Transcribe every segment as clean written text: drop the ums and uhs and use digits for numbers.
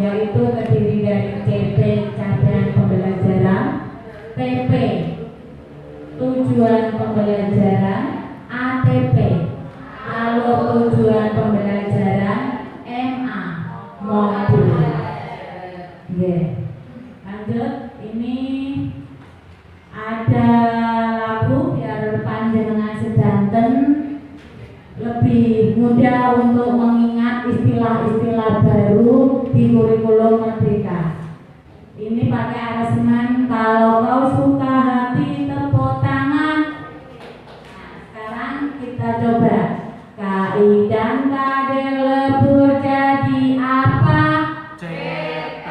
yaitu terdiri dari CP capaian pembelajaran, TP tujuan pembelajaran, ATP alur tujuan pembelajaran, MA modul. Lanjut, ini ada lagu biar panjenengan sedanten lebih mudah untuk mengingat istilah-istilah baru di kurikulum Merdeka. Ini pakai aransemen Kalau Kau Suka Hati Tepuk Tangan. Nah, sekarang kita coba. KI dan KD lebur jadi apa? CP.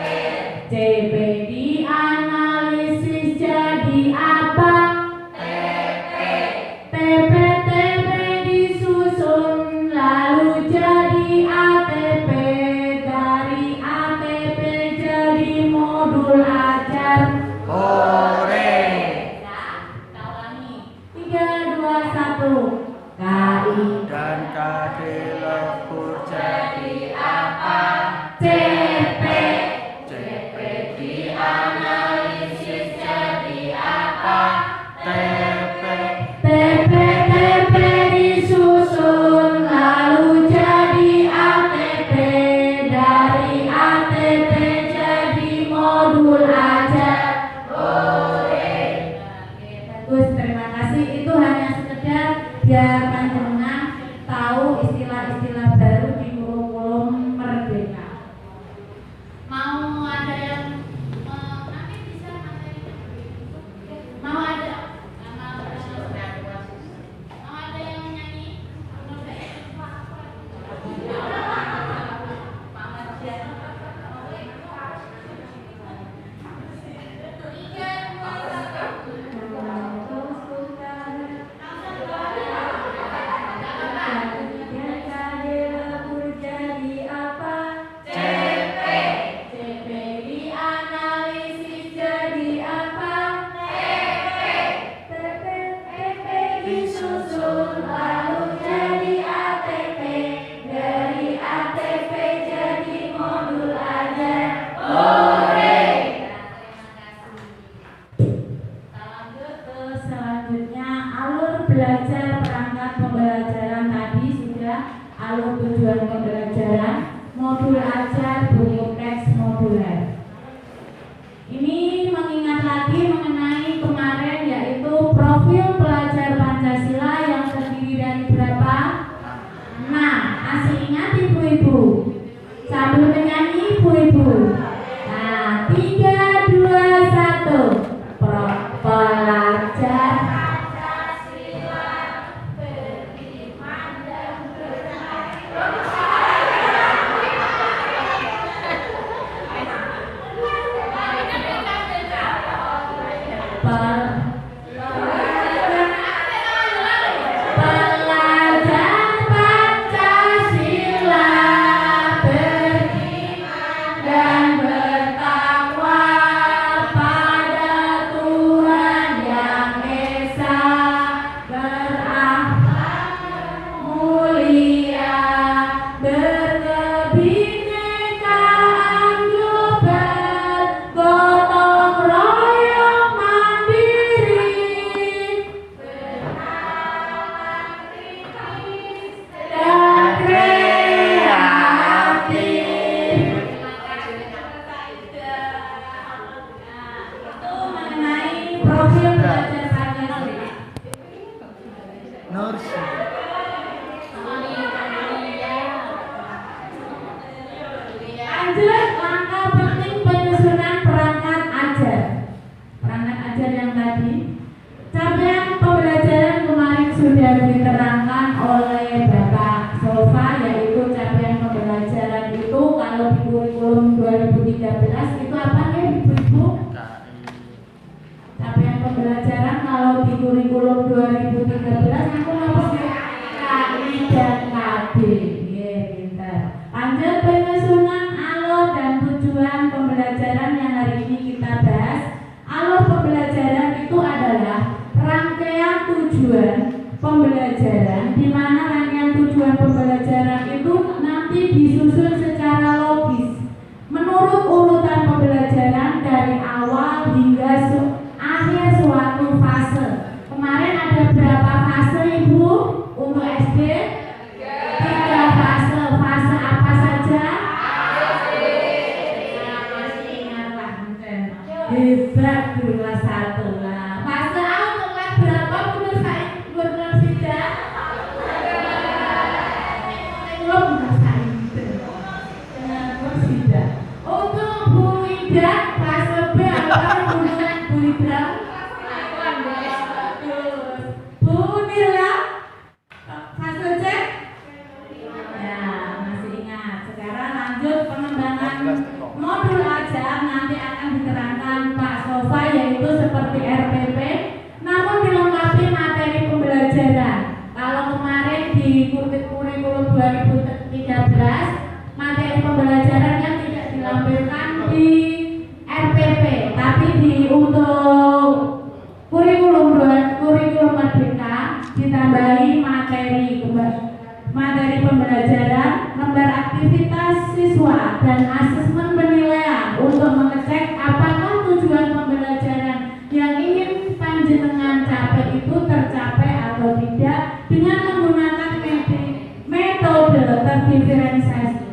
CP dianalisis jadi apa? TP. TP disusun lalu jadi ATP, dari ATP jadi modul ajar. Hore. Nah, kita ulangi. 3, 2, 1. KI Dan KD lebur jadi apa? CP. CP dianalisis jadi apa? TP. TP disusun lalu jadi ATP, dari ATP jadi modul ajar. Oke, bagus, terima kasih. Itu hanya sekedar biar panjenengan tahu istilah-istilah baru di kurikulum Merdeka. Mau ada yang nanti bisa materinya? Mau ada? Mau ada yang nyanyi? CP dianalisis jadi apa? TP disusun lalu jadi ATP, dari ATP jadi modul ajar. Hore! Kita lanjut ke selanjutnya, alur belajar perangkat pembelajaran. Tadi sudah alur tujuan pembelajaran, modul ajar, buku teks moduler. Ini mengingat lagi mengenai kemarin, yaitu profil pelajar Pancasila yang terdiri dari berapa? 6. Masih ingat ibu-ibu? Sambil menyanyi ibu-ibu. Nah, 3, 2, 1. Pelajar Pancasila beriman dan Pelajar Pancasila beriman dan bertakwa pada Tuhan Yang Esa, berakhlak mulia, berkebinekaan global, gotong royong mandiri, bernalar kritis dan kreatif. Itu mengenai profil belajar Pancasila. Nursi. Lanjut, langkah penting penyusunan perangkat ajar. Perangkat ajar yang tadi, capaian pembelajaran kemarin sudah diterangkan oleh Bapak Sofa, yaitu capaian pembelajaran itu kalau di kurikulum 2013 itu apa ya ibu-ibu? Capaian pembelajaran kalau di kurikulum 2013 aku apa sih? KI dan KD. Pintar. Lanjut, penyusunan alur dan tujuan pembelajaran yang hari ini kita bahas. Alur pembelajaran itu adalah rangkaian tujuan pembelajaran, di mana rangkaian tujuan pembelajaran itu nanti disusun secara logis menurut Ida. Untuk Bu Ida, fase B adalah hubungan Bu Ida. Bu Nila, fase C. Ya, masih ingat. Sekarang lanjut pengembangan modul ajar, nanti akan diterangkan Pak Sofa, yaitu seperti RPP, namun dilengkapi materi pembelajaran. Kalau kemarin di kurikulum 2013 materi pembelajarannya tidak dilampirkan di RPP, tapi untuk kurikulum Merdeka ditambahi materi pembelajaran, lembar aktivitas siswa dan asesmen penilaian untuk mengecek apakah tujuan pembelajaran yang ingin panjenengan capai itu tercapai atau tidak dengan menggunakan metode terdiferensiasi.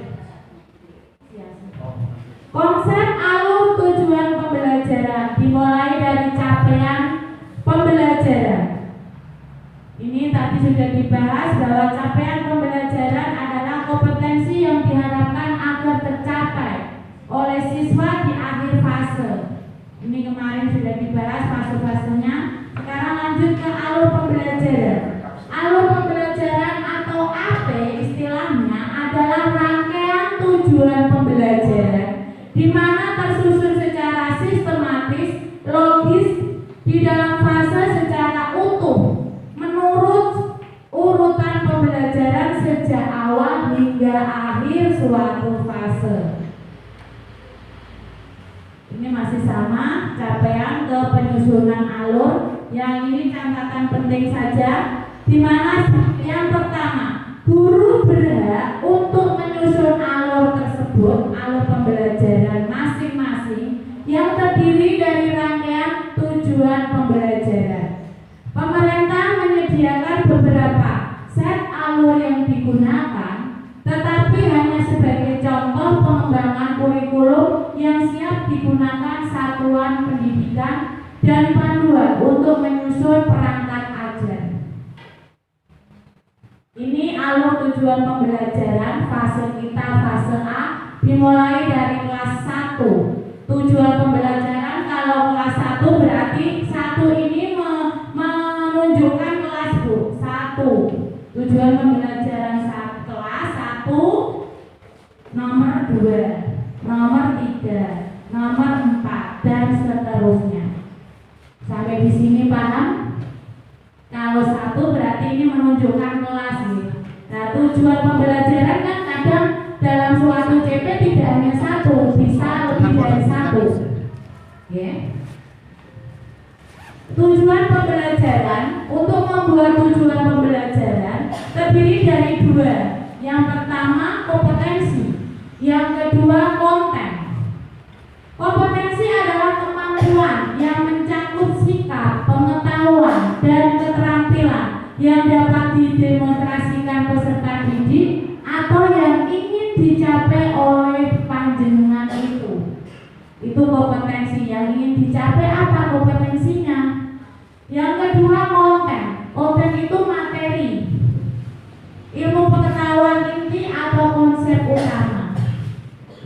Konsep alur tujuan pembelajaran dimulai dari capaian pembelajaran. Ini tadi sudah dibahas bahwa capaian pembelajaran adalah kompetensi yang diharapkan agar tercapai oleh siswa di akhir fase. Ini kemarin sudah dibahas fase-fasenya. Sekarang lanjut ke alur pembelajaran. Alur pembelajaran atau AP istilahnya adalah rangkaian tujuan pembelajaran di mana tersusun secara sistematis, logis di dalam fase secara utuh menurut urutan pembelajaran sejak awal hingga akhir suatu fase. Ini masih sama capaian ke penyusunan alur. Yang ini catatan penting saja, di mana yang pertama, guru berhak untuk menyusun alur tersebut, alur pembelajaran masing-masing yang terdiri dari rangkaian tujuan pembelajaran. Pemerintah menyediakan beberapa set alur yang digunakan, tetapi hanya sebagai contoh pengembangan kurikulum yang siap digunakan satuan pendidikan dan panduan untuk menyusun perangkat ajar. Ini alur tujuan pembelajaran fase kita, fase A, dimulai dari kelas 1. Tujuan pembelajaran kalau kelas 1 berarti 1 ini menunjukkan kelas Bu. 1. Tujuan pembelajaran kelas 1, nomor 2, nomor 3, nomor 4 dan seterusnya. Sampai di sini paham? Kalau 1 berarti ini menunjukkan kelas nih. Nah, tujuan pembelajaran kan kadang dalam suatu CP tidak hanya 1, bisa lebih dari 1. Ya. Tujuan pembelajaran, untuk membuat tujuan pembelajaran terdiri dari 2. Yang pertama kompetensi, yang kedua konten. Kompetensi adalah kemampuan yang mencakup sikap, pengetahuan, dan keterampilan yang dapat didemonstrasikan peserta didik atau yang ingin dicapai oleh panjenengan itu. Itu kompetensi yang ingin dicapai. Apa kompetensinya? Yang kedua konten. Konten itu materi, ilmu pengetahuan inti atau konsep utama.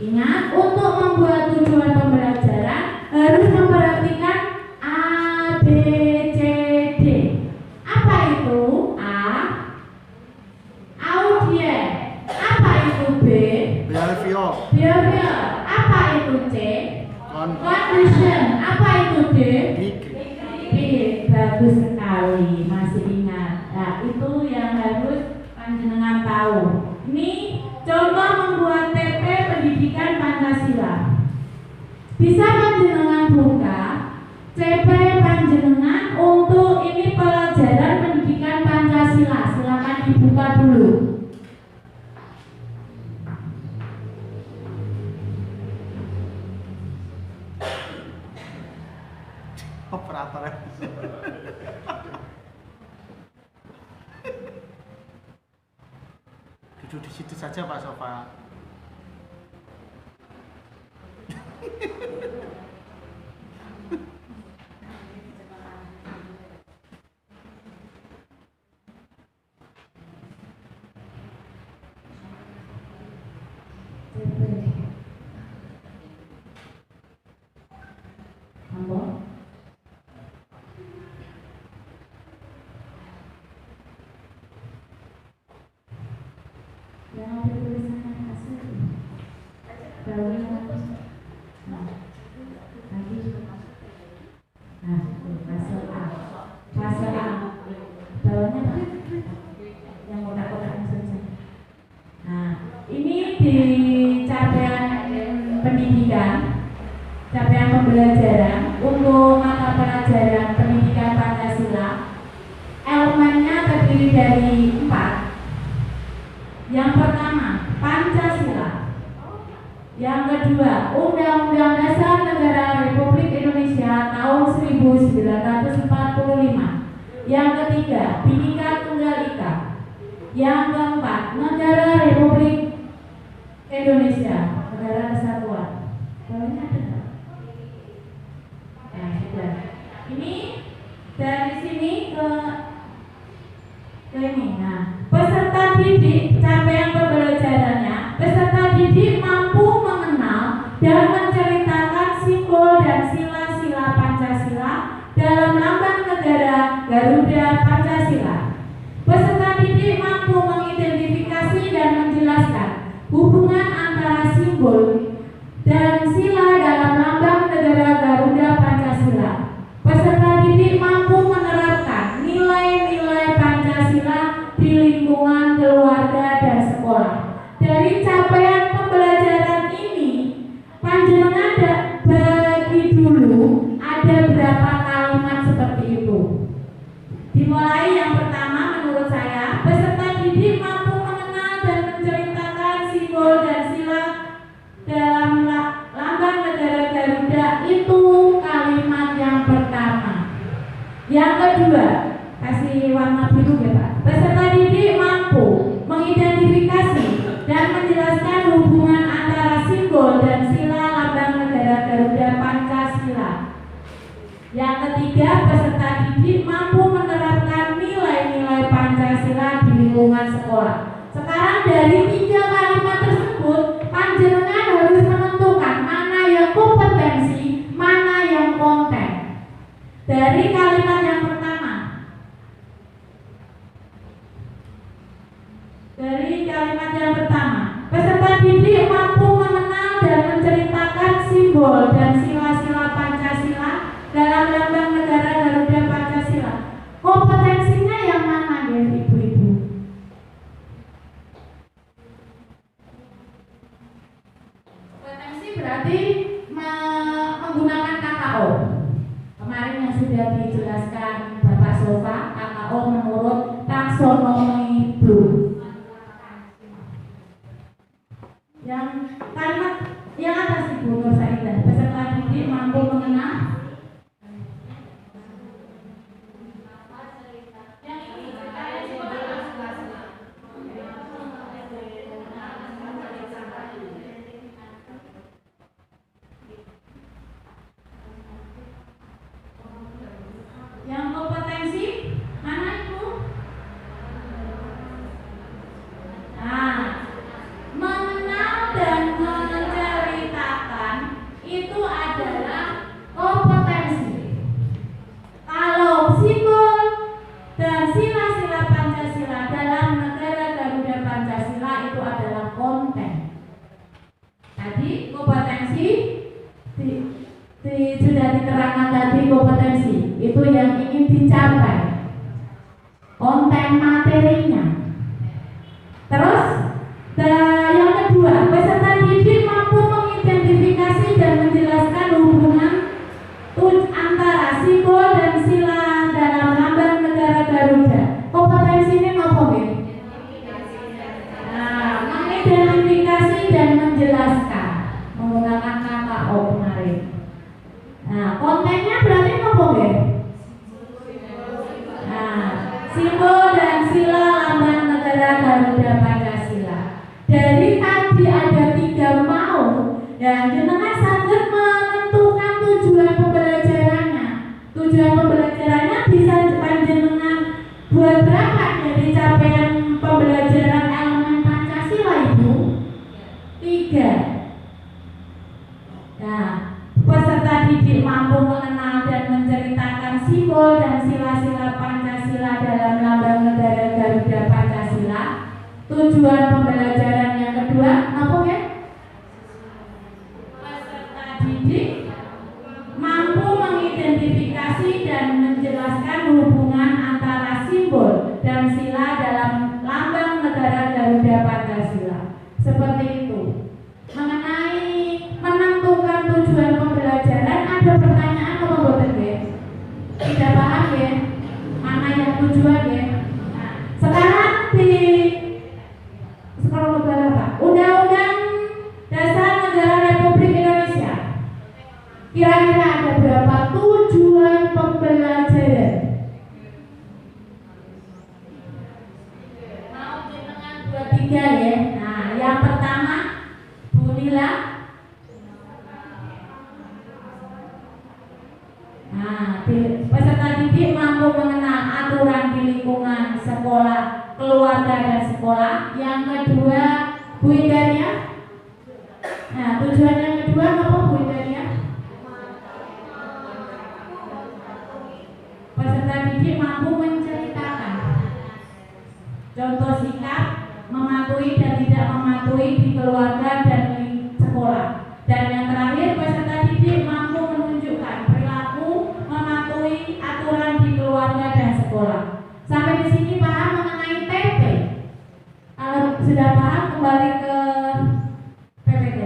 Ingat, untuk membuat tujuan pembelajaran harus memperhatikan A, B, C, D. Apa itu? A, audien. Apa itu B? Behavior. Apa itu C? Condition. Apa itu D? Bagus sekali, masih ingat. Nah, itu yang harus panjenengan tahu. Ini contoh membuat TP Pendidikan Pancasila. Bisa panjenengan buka CP panjenengan untuk ini pelajaran pendidikan Pancasila. Silakan dibuka dulu. Operator. Duduk di situ saja Pak Sofa. Nah, fase A. Bawahnya apa? Yang kotak-kotak saja. Nah, ini di capaian pendidikan, capaian pembelajaran untuk mata pelajaran pendidikan Pancasila. Elemennya terdiri dari 4. Yang pertama, Pancasila. Yang kedua, Undang-Undang Dasar Negara Republik Indonesia tahun 1945. Yang ketiga, Bhinneka Tunggal Ika. Yang keempat, Negara Republik Indonesia, Negara Kesatuan. Bawahnya ada nggak? Nah, sudah. Ini dari sini ke ini. Nah, peserta didik capaian pembelajarannya, peserta didik mampu mengenal dan menceritakan simbol dan sila-sila Pancasila dalam lambang negara Garuda Pancasila. Peserta didik mampu mengidentifikasi dan menjelaskan hubungan antara simbol dan sila dalam lambang negara Garuda Pancasila. Peserta didik mampu menerapkan nilai-nilai Pancasila di lingkungan keluarga dan sekolah. Dari capaian pembelajaran ini, panjenengan bagi dulu ada berapa kalimat seperti itu. Dimulai yang pertama, menurut saya, peserta didik mampu mengenal dan menceritakan simbol dan sila dalam lambang negara Garuda. Itu kalimat yang pertama. Yang kedua, kasih warna biru ya Pak. Peserta didik mampu mengidentifikasi dan menjelaskan hubungan antara simbol dan sila lambang negara Garuda Pancasila. Yang ketiga, peserta didik mampu menerapkan nilai-nilai Pancasila di lingkungan sekolah. Sekarang dari 3 kalimat tersebut, panjenengan harus menentukan mana yang kompetensi, mana yang konten. Dari kalimat yang pertama, peserta didik mampu mengenal dan menceritakan simbol dan sila-sila Pancasila dalam lambang negara Garuda Pancasila. Kompetensinya yang mana ya ibu-ibu? Kompetensi berarti menggunakan KKO. Kemarin yang sudah dijelaskan Bapak Sofa, KKO menurut taksonomi Bloom. Yang kalimat yang atas Ibu Nur Saidah, peserta didik mampu mengenal. Yang kompetensi mana Ibu? Nah, mengenal dan menceritakan itu adalah kompetensi. Kalau simbol dan sila-sila Pancasila dalam negara Garuda Pancasila itu adalah konten. Tadi kompetensi sudah diterangkan tadi, kompetensi itu yang ingin dicapai, konten materinya. Terus yang kedua, peserta didik mampu mengidentifikasi dan menjelaskan hubungan antara simbol dan sila dalam lambang negara Garuda. Kompetensi ini apa ya? Nah, mengidentifikasi dan menjelaskan menggunakan KKO kemarin. Nah, kontennya berarti apa ya? Nah, simbol dan sila lambang negara Garuda Pancasila. Dari tadi ada 3 mau, dan jenengan saged menentukan tujuan pembelajarannya. Tujuan pembelajarannya bisa panjenengan buat berapa dari capaian pembelajaran elemen Pancasila Ibu? 3. Nah, peserta didik mampu mengenal dan menceritakan simbol dan sila-sila Pancasila dalam lambang negara Garuda Pancasila. Tujuan pembelajaran yang kedua apa ya? didik mampu mengidentifikasi dan menjelaskan hubungan antara simbol dan sila dalam lambang negara Garuda Pancasila. Seperti itu. Mengenai menentukan tujuan pembelajaran, ada pertanyaan apa boten nggih? Tidak paham nggih? Mana yang tujuan nggih? Nah, sekarang di sekolah negara Pak, Undang-Undang Dasar Negara Republik Indonesia. Kira-kira ada berapa tujuan pembelajaran? Mau jenengan 23 ya. Nah, yang pertama Bu Nila. Nah, peserta didik mampu mengenal aturan di lingkungan sekolah, keluarga dan sekolah. Yang kedua Bu Indaria. Nah, tujuan yang kedua apa Bu Indaria? Peserta didik mampu menceritakan contoh sikap, mematuhi dan tidak mematuhi di keluarga dan di sekolah. Dan yang terakhir, peserta didik mampu menunjukkan perilaku mematuhi aturan di keluarga dan sekolah. Sampai di sini paham mengenai TP? Kalau sudah paham, kembali ke PPT.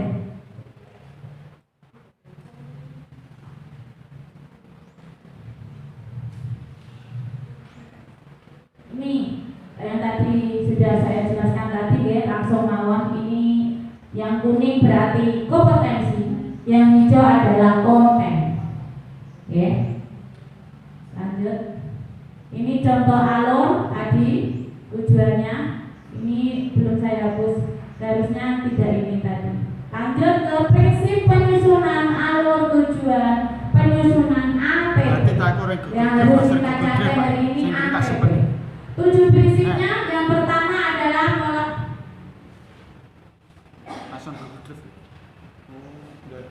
Ini yang tadi sudah saya jelaskan tadi ya, langsung mawon. Ini yang kuning berarti kompetensi, yang hijau adalah konten. Ya. Lanjut. Ini contoh alur tadi tujuannya. Ini belum saya hapus, seharusnya tidak ini tadi. Lanjut ke prinsip penyusunan alur tujuan, penyusunan AP yang harus kita capai hari ini AP. 7 prinsipnya.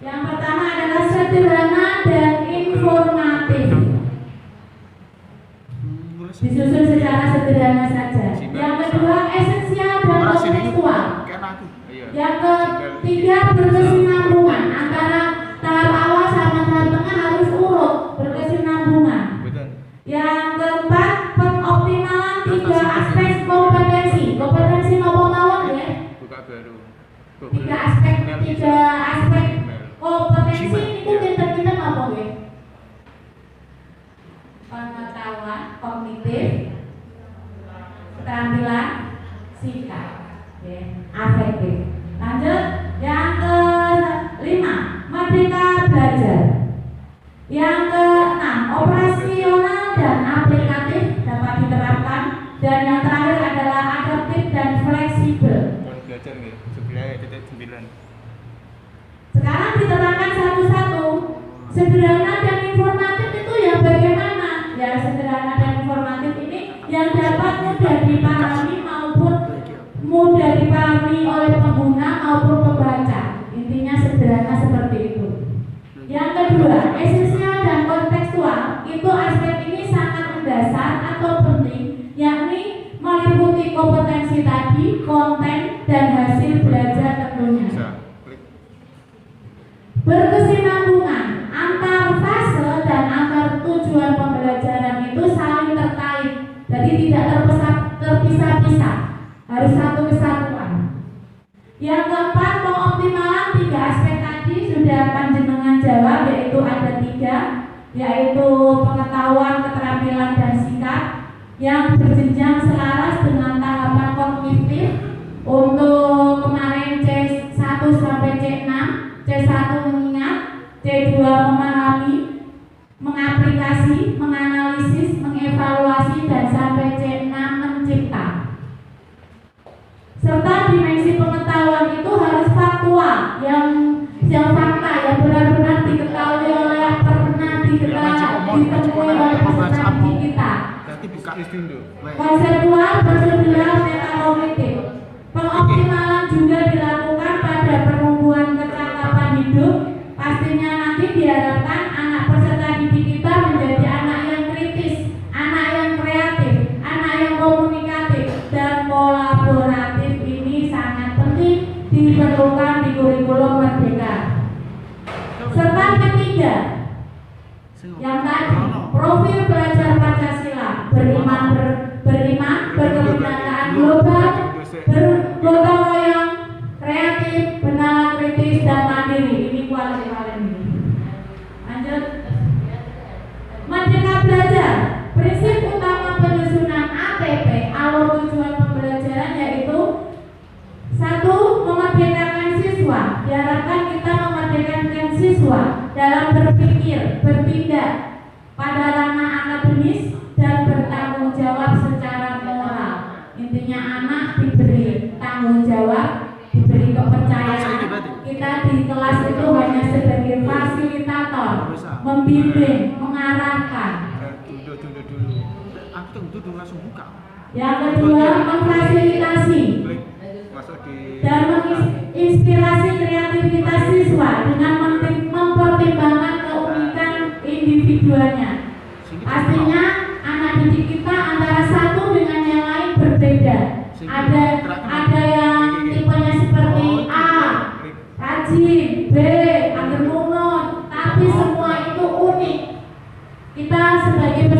Yang pertama adalah sederhana dan informatif. Disusun secara sederhana saja. Yang kedua esensial dan kontekstual. Yang ketiga berkesinambungan antara tahap awal sama tahap tengah harus urut, berkesinambungan. Yang keempat pengoptimalan 3 aspek kompetensi. Kompetensi nopo mawon ya? 3 aspek kompetensi itu kita apa nggih? Pengetahuan kognitif, keterampilan sikap, afektif. Lanjut, yang kelima, merdeka belajar. Yang keenam, operasional dan aplikatif dapat diterapkan. Dan yang terakhir adalah adaptif dan fleksibel. Sekarang diterangkan satu-satu. Sederhana dan informatif itu ya bagaimana? Ya sederhana dan informatif ini yang dapat mudah dipahami maupun mudah dipahami oleh pengguna maupun pembaca. Intinya sederhana seperti itu. Yang kedua, esensial dan kontekstual. Itu aspek ini sangat mendasar atau penting, yakni meliputi kompetensi tadi, konten dan hasil belajar tentunya. Berkesinambungan antar fase dan antar tujuan pembelajaran itu saling terkait, jadi tidak terpisah-pisah, harus satu kesatuan. Yang keempat, pengoptimalan 3 aspek tadi sudah panjenengan jawab, yaitu ada 3, yaitu pengetahuan, keterampilan dan sikap yang berjenjang selaras dengan tahapan kognitif. Untuk kemarin C1 sampai C6, C1 mengingat, C2 memahami, mengaplikasi, menganalisis, mengevaluasi, dan sampai C6 mencipta. Serta dimensi pengetahuan itu harus faktual, yang fakta yang benar-benar diketahui oleh pernah ditemui oleh peserta didik kita. Konseptual, prosedural, metakognitif. Pengoptimalan juga dilakukan pada pertumbuhan kecakapan hidup. Pastinya nanti diharapkan anak peserta didik kita menjadi anak yang kritis, anak yang kreatif, anak yang komunikatif dan kolaboratif. Ini sangat penting diperlukan di kurikulum merdeka. Serta siswa dalam berpikir, bertindak pada ranah akademis dan bertanggung jawab secara moral. Intinya anak diberi tanggung jawab, diberi kepercayaan. Kita di kelas itu hanya sebagai fasilitator, membimbing, mengarahkan. Dulu. Aku dulu langsung buka. Yang kedua, memfasilitasi dan menginspirasi kreativitas siswa dengan mempertimbangkan keunikan individualnya. Pastinya anak didik kita antara satu dengan yang lain berbeda. Ada yang tipenya seperti A, rajin, B, agak munut, tapi semua itu unik. Kita sebagai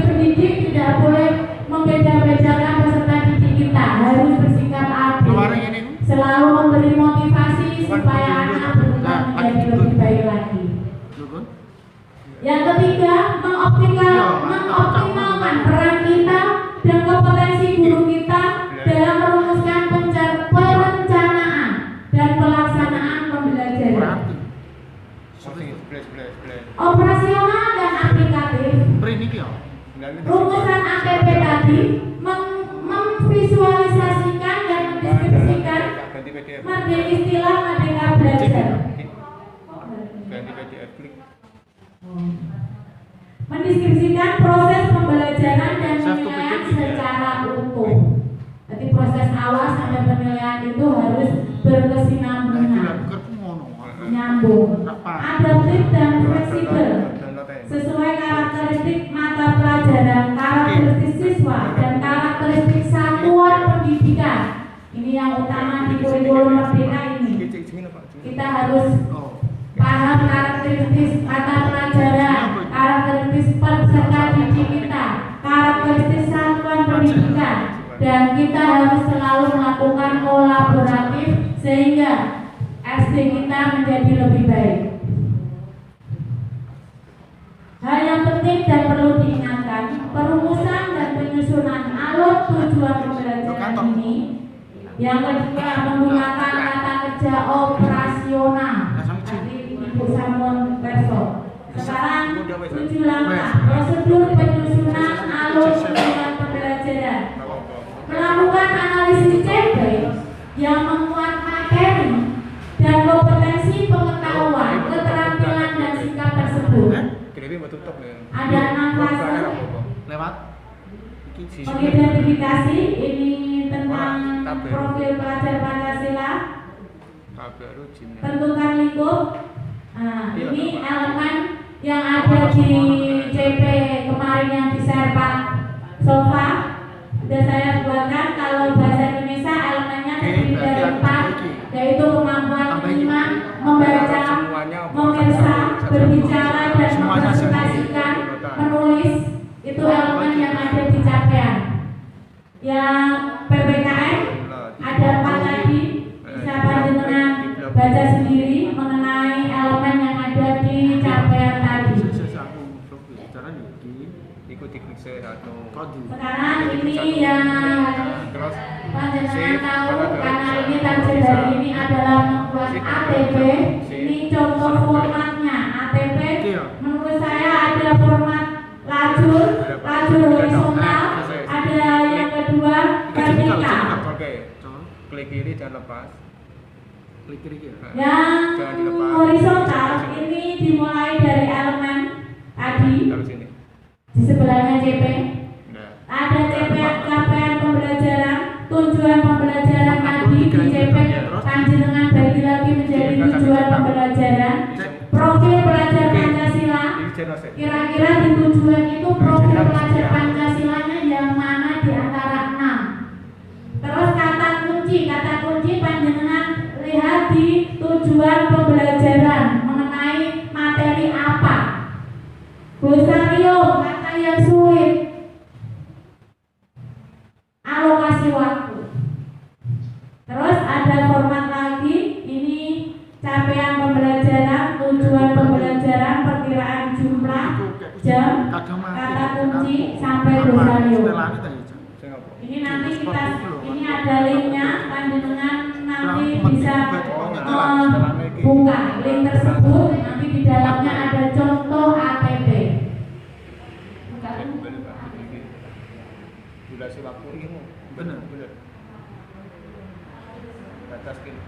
pendidik tidak boleh membeda-bedakan peserta didik kita, harus bersikap adil, selalu memberi motivasi supaya anak berkembang menjadi lebih baik lagi. Yang ketiga, mengoptimalkan peran kita dan kompetensi guru kita dalam merumuskan perencanaan dan pelaksanaan pembelajaran. Operasional dan aplikatif. Rumusan ATP tadi memvisualisasikan dan mendeskripsikan istilah Merdeka Belajar. Mendeskripsikan proses pembelajaran dan penilaian secara utuh. Jadi proses awal sampai penilaian itu harus berkesinambungan, nyambung, adaptif dan fleksibel, sesuai karakteristik mata pelajaran, karakteristik siswa, dan karakteristik satuan pendidikan. Ini yang utama di kurikulum Merdeka ini. Kita harus paham karakteristik mata pelajaran, karakteristik peserta didik kita, karakteristik satuan pendidikan, dan kita harus selalu melakukan kolaboratif sehingga SD kita menjadi lebih baik. Hal yang penting dan perlu diingatkan, perumusan dan penyusunan alur tujuan pembelajaran ini. Yang kedua, menggunakan kata kerja operasional. Ibu Samuel Perso. Sekarang 7 langkah prosedur penyusunan alur tujuan pembelajaran. Melakukan analisis CP yang memuat materi dan kompetensi pengetahuan, keterampilan dan sikap tersebut. Ada 6 fase. Mengidentifikasi ini tentang profil pelajar Pancasila. Tentukan lingkup. Nah, ini elemen yang ada di CP kemarin yang di-share Pak Sofa. Sudah saya buatkan. Kalau bahasa Indonesia elemennya terdiri dari 4, yaitu kemampuan menyimak, membaca, memeriksa, berbicara, dan mempresentasikan, menulis. Itu elemen yang ada di capaian. Yang PPKN ada 4 tadi. Bisa panjenengan baca sendiri mengenai elemen yang ada di capaian tadi. Sekarang ini yang panjenengan tahu, karena ini target hari ini adalah membuat ATP. Ini contoh formatnya. ATP menurut saya ada format lajur horizontal, ada yang kedua vertikal. Klik kiri jangan lepas. Klik kiri. Yang horizontal ini dimulai dari elemen tadi. Di sebelahnya CP. Ada CP capaian pembelajaran, tujuan pembelajaran tadi di CP panjenengan bagi lagi menjadi tujuan pembelajaran, profil pelajar Pancasila. Kira-kira di tujuan itu profil pelajar Pancasilanya yang mana di antara 6. Terus kata kunci panjenengan lihat di tujuan pembelajaran mengenai materi apa. Glosarium, kata yang sulit. Alokasi waktu. Terus ada format lagi, ini capaian pembelajaran, tujuan pembelajaran, perkiraan jumlah, jam, kata kunci, sampai glosarium. Ini nanti ini ada linknya, panjenengan nanti bisa Buka link tersebut, nanti di dalamnya ada contoh ATP. Durasi waktu ini bener. Batas ini.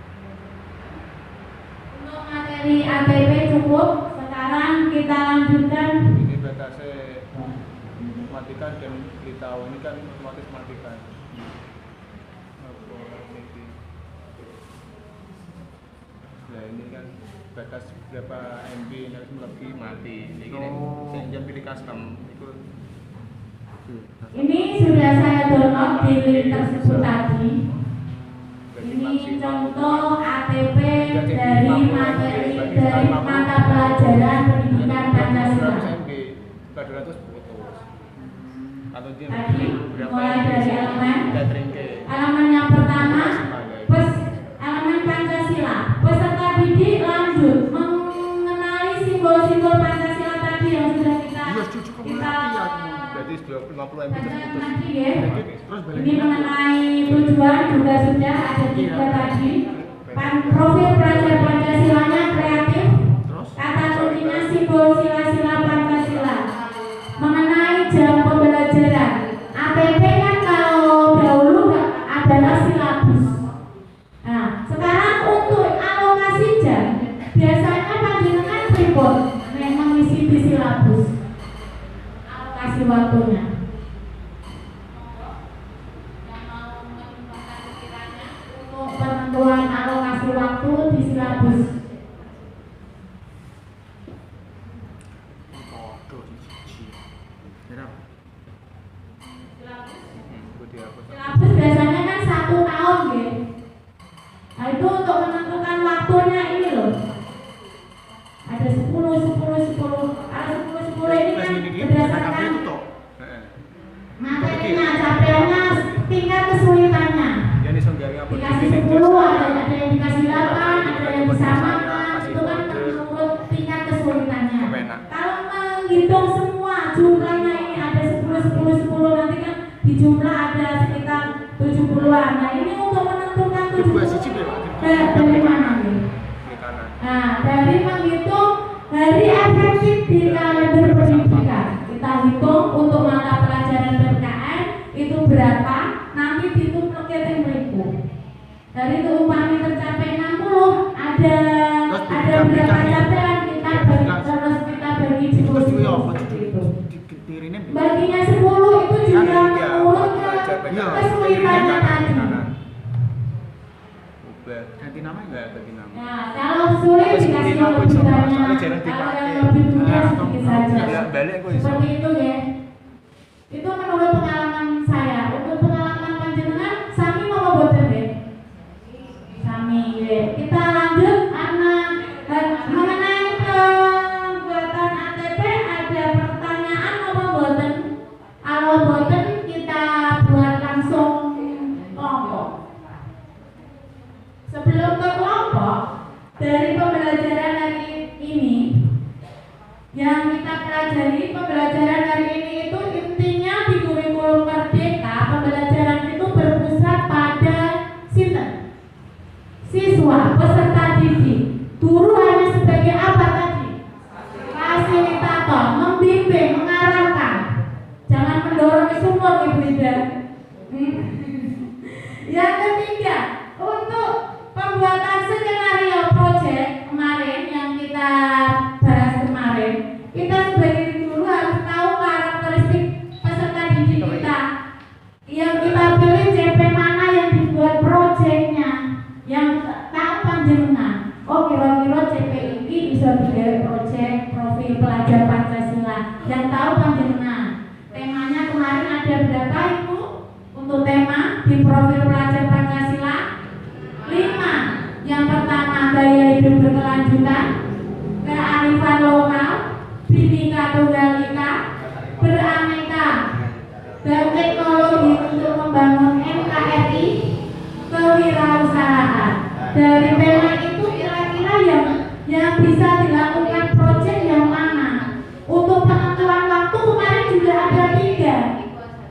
Untuk materi ATP cukup. Sekarang kita lanjutkan. Ini batasnya matikan dan beritahu ini kan otomatis matikan. Nah ini kan batas berapa MB nanti lebih mati. Ini saya jangan pilih custom itu. Ini sudah saya download di link tersebut tadi. Ini contoh ATP dari mata pelajaran pendidikan Pancasila. Tadi mulai dari elemen yang pertama, elemen Pancasila. Peserta didik lanjut mengenali simbol-simbol Pancasila tadi yang sudah kita berarti 50 MB terputus. Ini mengenai tujuan juga sudah ada 3 tadi. Profil pelajar Pancasilanya kreatif. Kata kuncinya simbol sila-sila Pancasila. Mengenai jam pembelajaran. ATP kan kalau dahulu adalah silabus. Nah, sekarang untuk alokasi jam biasanya panjenengan pripun mengisi di silabus. Alokasi waktunya. Penentuan alokasi waktu di silabus. Silabus biasanya kan 1 tahun ya. Nah itu untuk menentukan waktunya ini loh. Ada 10. Ada 10 ini kan berdasarkan materinya, capaiannya, tingkat kesulitannya. Dikasih 10, ada yang dikasih 8, ada yang disamakan, itu kan menurut tingkat kesulitannya. Kalau menghitung semua jumlahnya ini ada 10, nanti kan di jumlah ada sekitar 70-an. Nah ini untuk menentukan 70 dari mana nih? Nah dari menghitung hari efektif di kalender pendidikan. Kita hitung untuk mata pelajaran PPKN itu berapa, nanti ditumpuk ke meriku. Dari itu umpamanya tercapai 60, ada berapa capaian kita terus kita bagi 10 itu. Baginya 10 itu juga menurut kesulitannya tadi. Nah, kalau sulit dikasih lebih banyak, kalau yang lebih mudah sedikit saja. Seperti itu ya. Itu menurut pengalaman saya. Untuk pengalaman panjenengan, sami mau boten deh. Sami ya. Kita lanjut mengenai pembuatan ATP ada pertanyaan apa boten? Kalau boten kita buat langsung kelompok. Sebelum ke kelompok, dari pembelajaran hari ini yang kita pelajari, pembelajaran hari ini itu intinya di kurikulum Merdeka, pembelajaran itu berpusat pada sinten? Siswa, peserta didik. Guru hanya sebagai apa tadi? Fasilitator, membimbing, mengarahkan. Jangan mendorong ke sumur, Ibu Ida. Yang ketiga, untuk pembuatan skenario project kemarin yang kita bahas kemarin, kita sebagai guru harus tahu karakteristik peserta didik kita. Yang kita pilih CP mana yang dibuat projectnya, yang tahu panjenengan. Oh kira-kira CP ini bisa dibuat project profil pelajar Pancasila. Yang tahu panjenengan. Temanya kemarin ada berapa Ibu? Untuk tema di profil pelajar Pancasila 5. Yang pertama gaya hidup berkelanjutan, kearifan lokal, Bhinneka Tunggal Ika, beraneka, dan teknologi untuk membangun NKRI, kewirausahaan. Dari tema itu kira-kira yang bisa dilakukan proyek yang mana? Untuk penentuan waktu kemarin juga ada 3.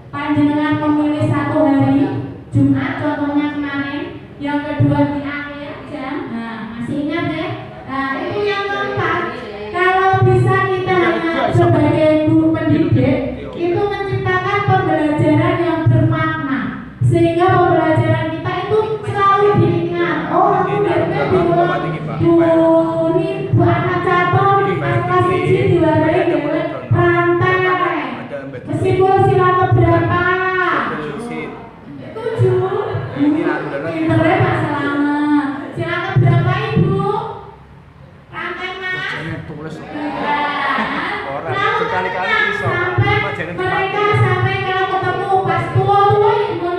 Panjenengan memilih 1 hari Jumat contohnya kemarin, yang kedua di akhir jam. Nah masih ingat ya. Nah itu yang keempat, kalau bisa kita hanya sebagai guru pendidik itu menciptakan pembelajaran yang bermakna, sehingga pembelajaran kita itu selalu diingat. Oh aku biasanya diulang Bu anak catur kelas 1 diwarai dengan rantai meskipun sila keberapa 7 pinternya Pak Selamat sila keberapa Ibu rantai Mas tulis orang Nah, sekali-kali bisa sampai mereka sampai kalau ketemu pas tua Ibu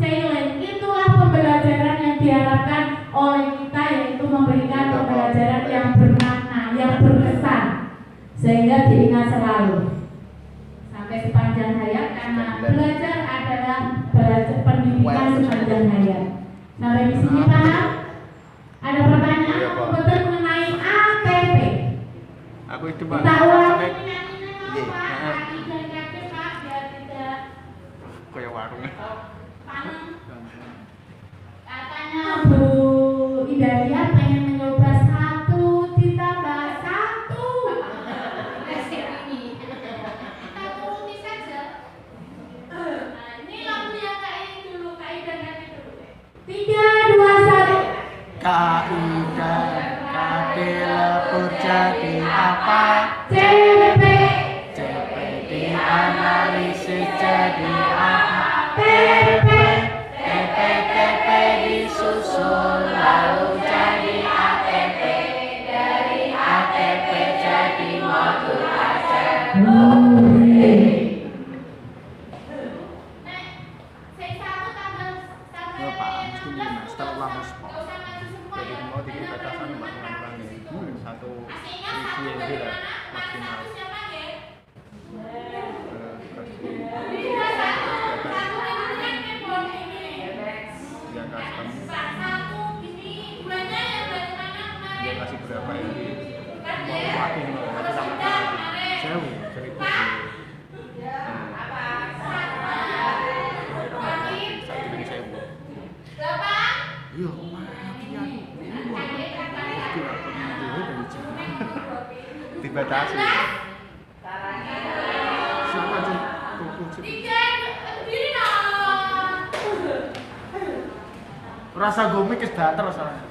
seiling itulah pembelajaran yang diharapkan oleh kita, yaitu memberikan pembelajaran yang bermakna, yang berkesan, sehingga diingat selalu sampai sepanjang hayat, karena belajar adalah belajar pendidikan sepanjang hayat. Sampai di sini paham? Ada pertanyaan komputer mengenai ATP? aku itu Pak Kita ulangi sampai ini Pak, dari Pak biar tidak kayak warung panen. Katanya Bu Idalia pengen mencoba 1 ditambah 1 resep ini. Kita turuti saja. Nah, ini lagunya Kak ini dulu, Kak Ida ganti dulu. 3, 2, 1. Kaidah adalah terjadi apa? CP Analisis jadi apa? TP TP disusun lalu jadi ATP. Dari ATP jadi modul ajar. Saya 1 tambah sampai Ya, Pak, mesti 16 lima, setelah lama nggak usah maju semua jadi ya. mau dikit batasan Pak ngurangi satu review yang beda maksimal ya custom dia kasih berapa ya mau makin mau nanti sama sewu 1000 satu lagi 1000 Iya, makian. dibatasi Siapa tuh? Rasa gomik wis dater rasane.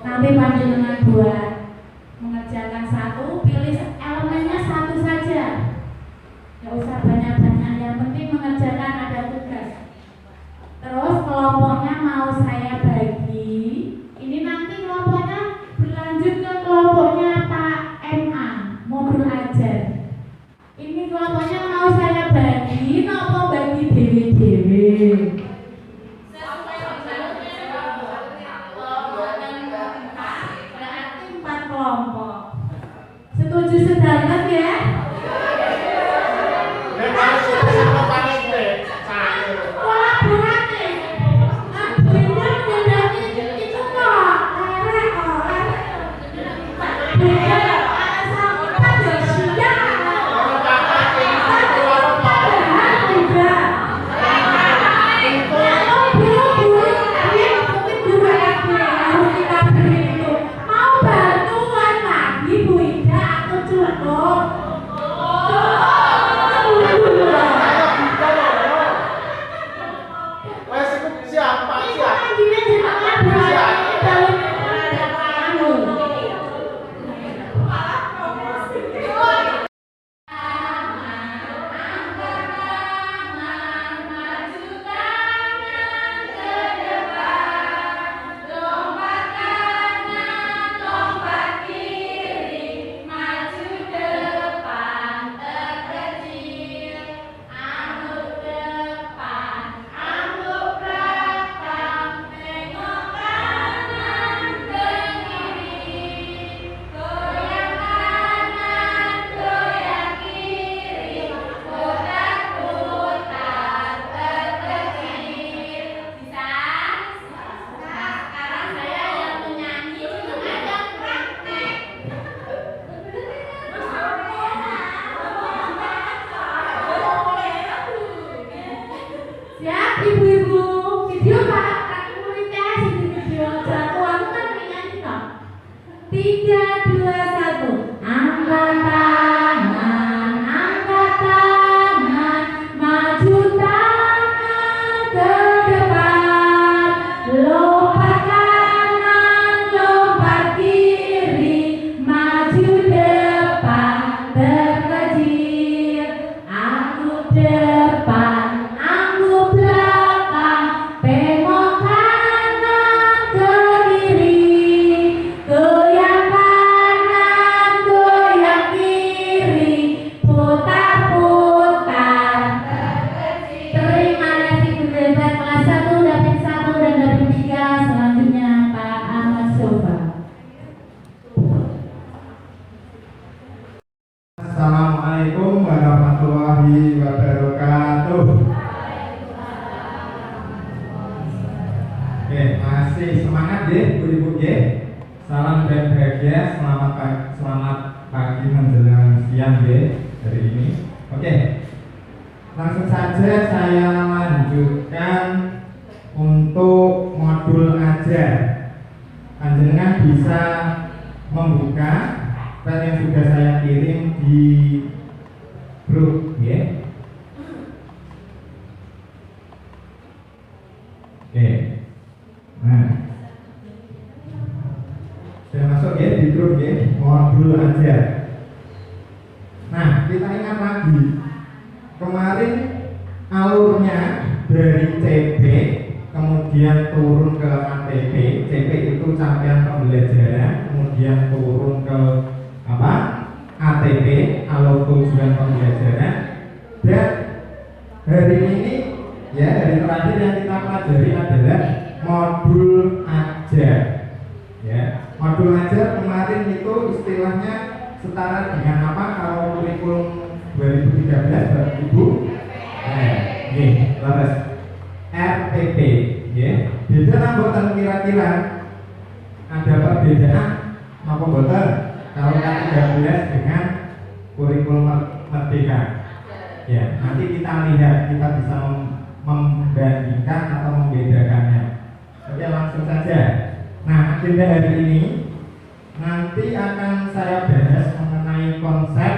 Nanti panjenengan buat mengerjakan 1, pilih elemennya 1 saja. Nggak usah banyak-banyak, yang penting mengerjakan ada tugas. Terus kelompoknya mau saya bagi. Ini nanti kelompoknya berlanjut ke kelompoknya Pak MA, modul ajar. Ini kelompoknya mau saya bagi, nopo bagi dewe-dewe. Kelompok. Setuju sedangan ya? Kolaboratif. Beda bedanya itu kok lerek oleh beda sama ya siap. Salam dan bahagia, selamat pagi menjelang siang ya hari ini. Oke, langsung saja saya lanjutkan untuk modul ajar. Panjenengan bisa membuka file yang sudah saya kirim di grup ya. Oke, nah sudah masuk ya di grup ya, modul ajar. Nah, kita ingat lagi kemarin alurnya dari CP kemudian turun ke ATP. CP itu capaian pembelajaran, kemudian turun ke apa? ATP, alur tujuan pembelajaran. Dan hari ini ya, hari terakhir yang kita pelajari adalah modul ajar. Ya, modul ajar kemarin itu istilahnya setara dengan apa kalau kurikulum 2013 Bapak Ibu? Terus RPP, ya. Beda namboten kira-kira ada perbedaan apa boten kalau K13 dengan kurikulum merdeka? Ya, nanti kita lihat, kita bisa membandingkan atau membedakannya. Oke, langsung saja. Nah, agenda hari ini nanti akan saya bahas mengenai konsep,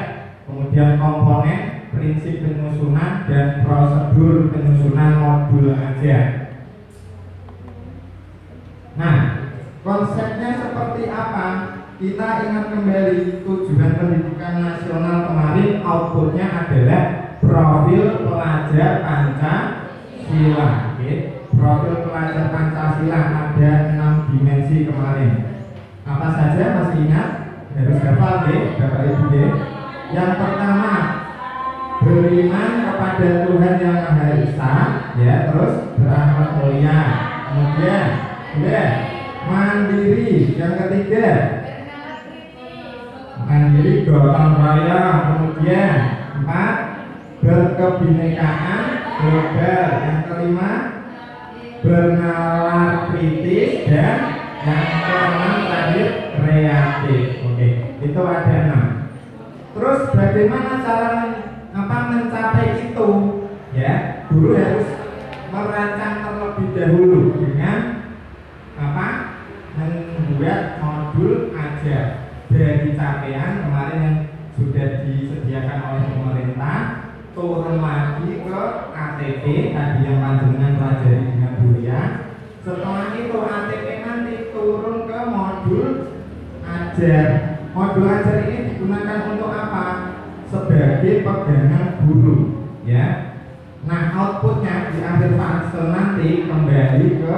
kemudian komponen, prinsip penyusunan, dan prosedur penyusunan modul ajar. Nah, konsepnya seperti apa? Kita ingat kembali tujuan pendidikan nasional kemarin, outputnya adalah profil pelajar Pancasila. Profil pelajar Pancasila ada 6 dimensi kemarin. Apa saja masih ingat? Harus hafal ya, Bapak Ibu ya. Yang pertama, beriman kepada Tuhan yang Maha Esa, ya, terus berakhlak mulia. Kemudian, mandiri. Yang ketiga, mandiri gotong royong. Kemudian 4, berkebinekaan global. Yang kelima, bernalar kritis, dan yang keenam terakhir kreatif. Oke, itu ada 6. Terus bagaimana cara mencapai itu? Ya, guru harus merancang terlebih dahulu dengan membuat modul ajar dari capaian kemarin yang sudah disediakan oleh pemerintah, turun lagi ke ATP tadi yang panjenengan pelajari dengan Buya. Setelah itu ATP nanti turun ke modul ajar. Modul ajar ini digunakan untuk apa? Sebagai pegangan guru, ya. Nah, outputnya di akhir fase nanti kembali ke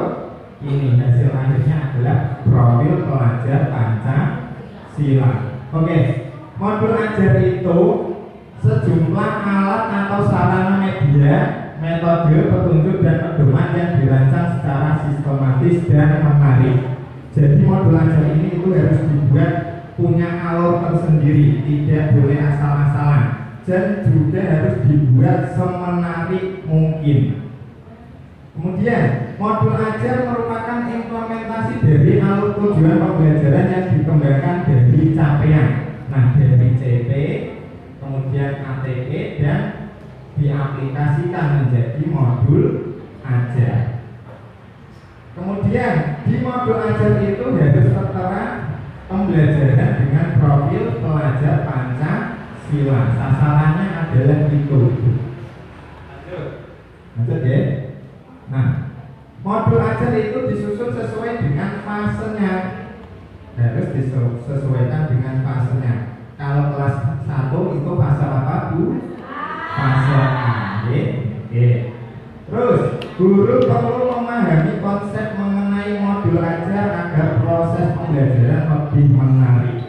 ini, hasil akhirnya adalah profil pelajar Pancasila. Oke, modul ajar itu sejumlah alat atau sarana media, metode, petunjuk, dan pedoman yang dirancang secara sistematis dan menarik. Jadi modul ajar ini itu harus dibuat punya alur tersendiri, tidak boleh asal-asalan, dan juga harus dibuat semenarik mungkin. Kemudian modul ajar merupakan implementasi dari alur tujuan pembelajaran yang dikembangkan dari capaian. Nah, dari CP, kemudian ATP, dan diaplikasikan menjadi modul ajar. Kemudian di modul ajar itu harus tertera pembelajaran dengan profil pelajar Pancasila. Sasarannya adalah itu. Lanjut ya. Nah, modul ajar itu disusun sesuai dengan fasenya. Harus disesuaikan dengan fasenya. Kalau kelas 1 itu fase apa, Bu? Fase A. Oke. Terus, guru perlu memahami konsep mengenai modul ajar agar proses pembelajaran lebih menarik.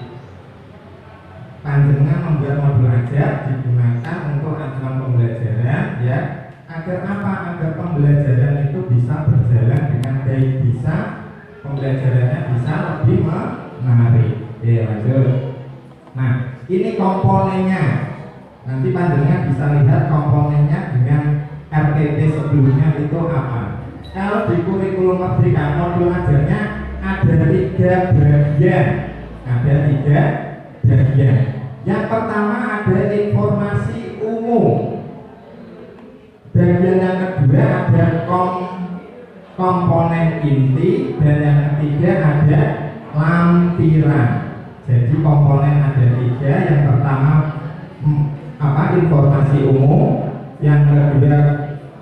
Panjenengan membuat modul ajar digunakan untuk acuan pembelajaran, ya. Agar apa? Agar pembelajaran itu bisa berjalan dengan baik, bisa pembelajarannya bisa lebih menarik. Ya, lanjut. Nah, ini komponennya. Nanti panjenengan bisa lihat komponennya dengan RTP sebelumnya itu apa. Kalau di kurikulum merdeka modul ajarnya ada 3 bagian. Ada 3 bagian. Yang pertama ada informasi umum. Bagian yang kedua ada komponen inti, dan yang ketiga ada lampiran. Jadi komponen ada 3. Yang pertama informasi umum, yang kedua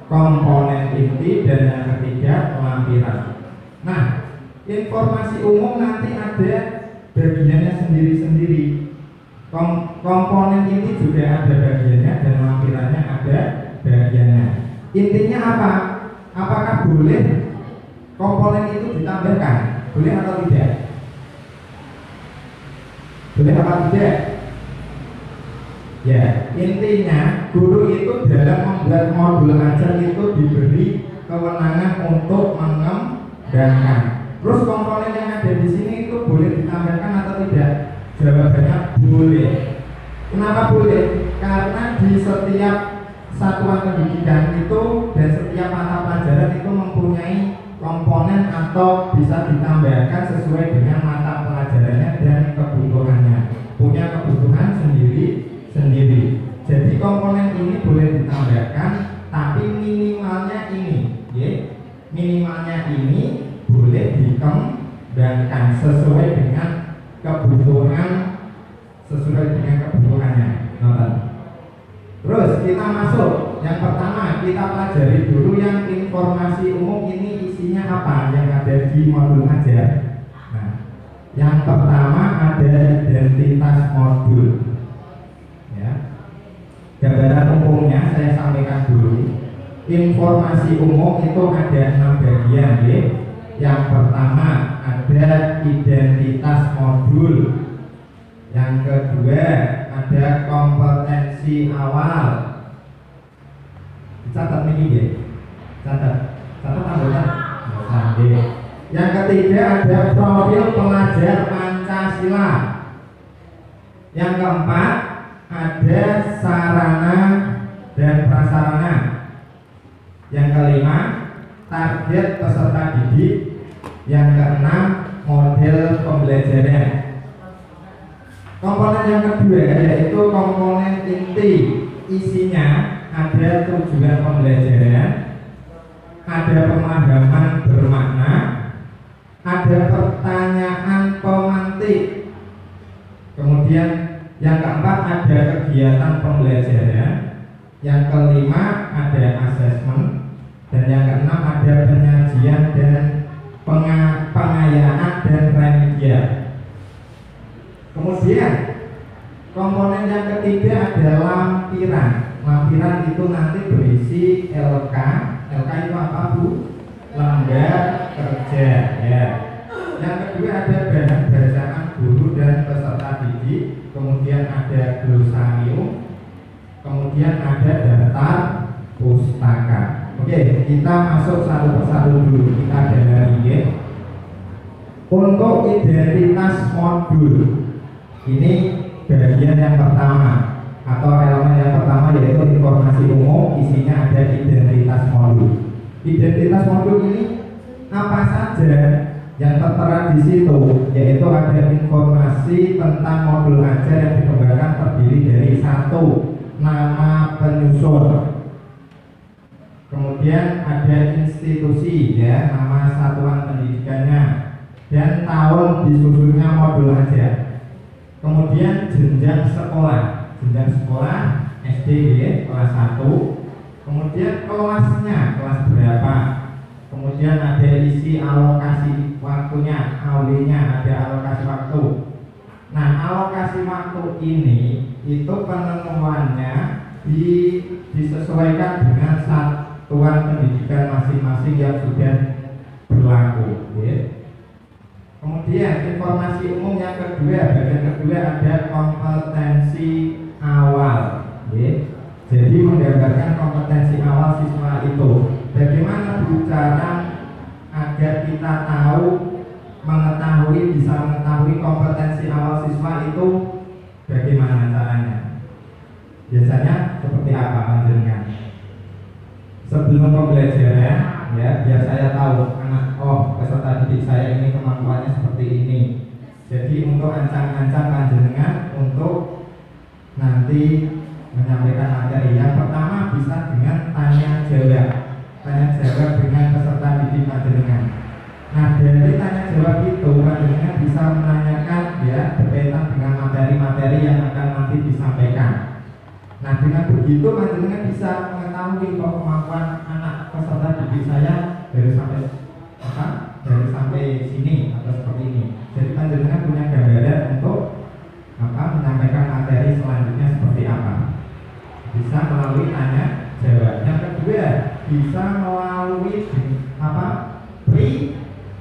komponen inti, dan yang ketiga lampiran. Nah, informasi umum nanti ada bagiannya sendiri-sendiri. Komponen inti juga ada bagiannya, dan lampirannya ada bagiannya. Intinya apa? Apakah boleh komponen itu ditambahkan? Boleh atau tidak? Boleh apa tidak? Ya, intinya guru itu dalam membuat modul ajar itu diberi kewenangan untuk mengembangkan. Terus komponen yang ada di sini itu boleh ditambahkan atau tidak? Jawabannya boleh. Kenapa boleh? Karena di setiap satuan pendidikan itu dan setiap mata pelajaran itu mempunyai komponen atau bisa ditambahkan sesuai dengan mata pelajarannya dan kebutuhannya. Punya kebutuhan sendiri. Jadi komponen ini boleh ditambahkan, tapi minimalnya ini, ya. Minimalnya ini boleh dikembangkan sesuai dengan kebutuhannya. Terus kita masuk. Yang pertama kita pelajari dulu yang informasi umum ini isinya apa yang ada di modul ajar. Nah, yang pertama ada identitas modul. Ya. Gambaran umumnya saya sampaikan dulu. Informasi umum itu ada 6 bagian, ya. Yang pertama ada identitas modul. Yang kedua ada kompetensi awal. Catat ini, ya. Catat anggota. Yang ketiga ada profil pelajar Pancasila. Yang keempat ada sarana dan prasarana. Yang kelima target peserta didik. Yang keenam model pembelajaran. Komponen yang kedua yaitu komponen inti. Isinya ada tujuan pembelajaran, ada pemahaman bermakna, ada pertanyaan pemantik. Kemudian yang keempat ada kegiatan pembelajaran. Yang kelima ada asesmen, dan yang keenam ada penyajian dan pengayaan dan remedial. Kemudian komponen yang ketiga ada lampiran. Lampiran itu nanti berisi LK. LK itu apa, Bu? Lembar kerja, ya. Yang kedua ada bahan bacaan guru dan peserta didik. Kemudian ada glosarium. Kemudian ada daftar pustaka. Oke, kita masuk satu persatu dulu. Kita dalami, ya. Untuk identitas modul, ini bagian yang pertama atau elemen yang pertama yaitu informasi umum. Isinya ada identitas modul. Identitas modul ini apa saja yang tertera di situ? Yaitu ada informasi tentang modul ajar yang dikembangkan terdiri dari 1. Nama penyusun. Kemudian ada institusi, ya, nama satuan pendidikannya, dan tahun disusunnya modul ajar. Kemudian jenjang sekolah SD, ya, kelas 1. Kemudian kelasnya, kelas berapa. Kemudian ada isi alokasi waktunya, AW-nya, ada alokasi waktu. Nah, alokasi waktu ini itu penemuannya disesuaikan dengan satuan pendidikan masing-masing yang sudah berlaku, ya. Kemudian informasi umum yang kedua, bagian kedua ada kompetensi awal, ya. Jadi menggambarkan kompetensi awal siswa itu. Bagaimana cara agar kita bisa mengetahui kompetensi awal siswa itu bagaimana caranya? Biasanya seperti apa panjenengan? Sebelum pembelajaran, ya, biar saya tahu anak, oh peserta didik saya ini kemampuannya seperti ini. Jadi untuk ancang-ancang panjenengan untuk nanti menyampaikan materi yang pertama bisa dengan tanya jawab dengan peserta didik panjenengan. Nah dari tanya jawab itu panjenengan bisa menanyakan ya berkaitan dengan materi-materi yang akan nanti disampaikan. Nah dengan begitu panjenengan bisa mengetahui bahwa kemampuan anak peserta didik saya dari sampai sini atau seperti ini. Jadi panjenengan punya gambaran untuk menyampaikan materi selanjutnya seperti apa. Bisa melalui tanya jawab. Yang kedua bisa melalui pre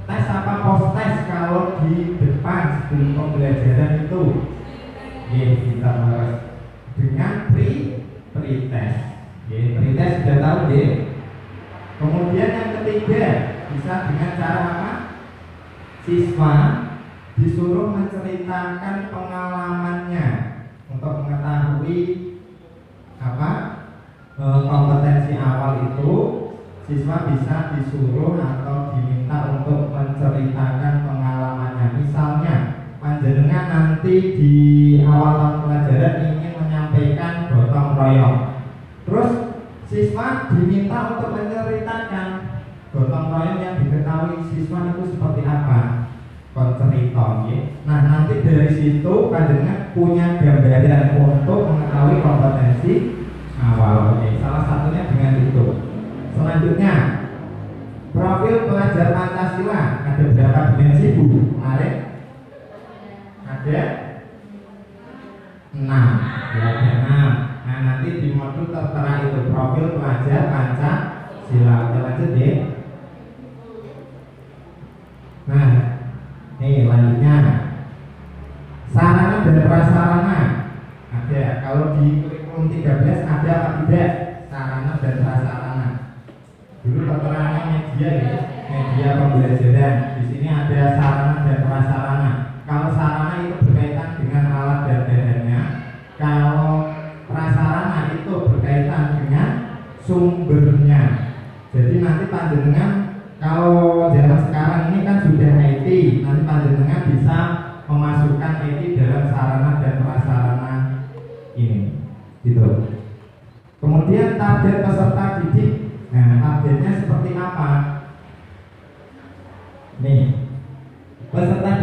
tes post tes kalau di depan sebelum pembelajaran itu. Kita bahas dengan pre-test. Pre-test sudah tahu deh. Kemudian yang ketiga bisa dengan cara apa? Siswa disuruh menceritakan pengalamannya untuk mengetahui kompetensi awal itu. Siswa bisa disuruh atau diminta untuk menceritakan pengalamannya. Misalnya panjenengan nanti di awal pelajaran ingin menyampaikan gotong royong, terus siswa diminta untuk menceritakan gotong royong yang diketahui siswa itu seperti apa, cerita. Nah nanti dari situ panjenengan punya gambaran untuk mengetahui kompetensi awal. Salah satunya dengan itu. Selanjutnya profil pelajar Pancasila ada berapa dimensi Bu? Kemarin ada 6 ya, ada 6. Nah nanti di modul tertera itu profil pelajar Pancasila. Kita lanjut ya. Nah ini lanjutnya sarana dan prasarana ada. Kalau di kurikulum 13 ada apa tidak sarana dan prasarana? Dulu terteranya media pembelajaran. Di sini ada sarana dan prasarana. Kalau sarana itu berkaitan dengan alat dan bahannya, kalau prasarana itu berkaitan dengan sumbernya. Jadi nanti panjenengan kalau zaman sekarang ini kan sudah IT, nanti panjenengan bisa memasukkan IT dalam sarana dan prasarana ini, gitu. Kemudian target peserta didik. Nah, targetnya seperti apa? Nih, peserta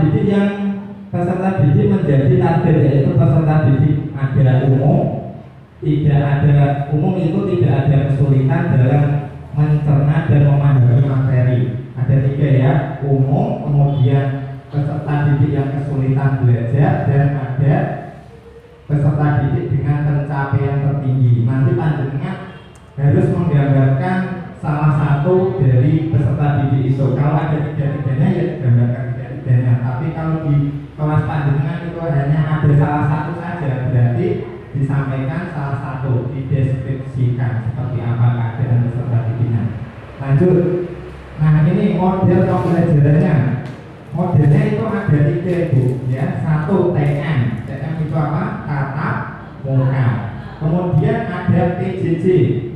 didik menjadi target, yaitu peserta didik ada umum, tidak ada umum itu tidak ada kesulitan dalam mencerna dan memahami materi. Ada 3 ya, umum, kemudian peserta didik yang kesulitan belajar, dan ada peserta didik dengan pencapaian tertinggi. Nanti panjenengan harus menggambarkan salah satu dari peserta didik itu. Kalau ada 3-3-nya ya gambarkan 3-3-nya. Tapi kalau di kelas panjenengan itu hanya ada salah satu saja, berarti disampaikan salah satu, dideskripsikan seperti apa keadaan peserta didiknya. Lanjut. Nah ini model pembelajarannya. Modelnya itu ada 3 Bu ya. 1 TM. TM itu apa? Tatap muka. Kemudian ada PJJ.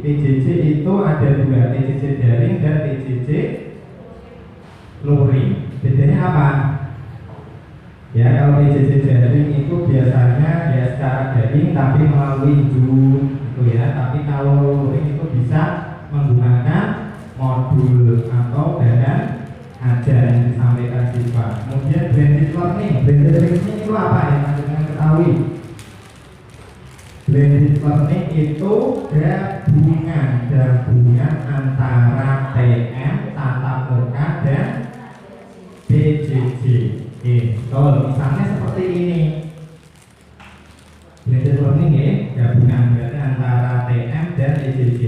PJJ itu ada 2, PJJ daring dan PJJ luring. Bedanya apa? Ya kalau PJJ daring itu biasanya ya secara daring tapi melalui Zoom itu ya. Tapi kalau luring itu bisa menggunakan modul atau bahan ajar yang disampaikan siswa. Kemudian blended learning. Blended learning itu apa ya? Panjenengan ketahui. Blended learning itu gabungan antara TM, tatap muka dan PJJ. Betul, misalnya seperti ini. Blended learning ya, gabungan antara TM dan PJJ.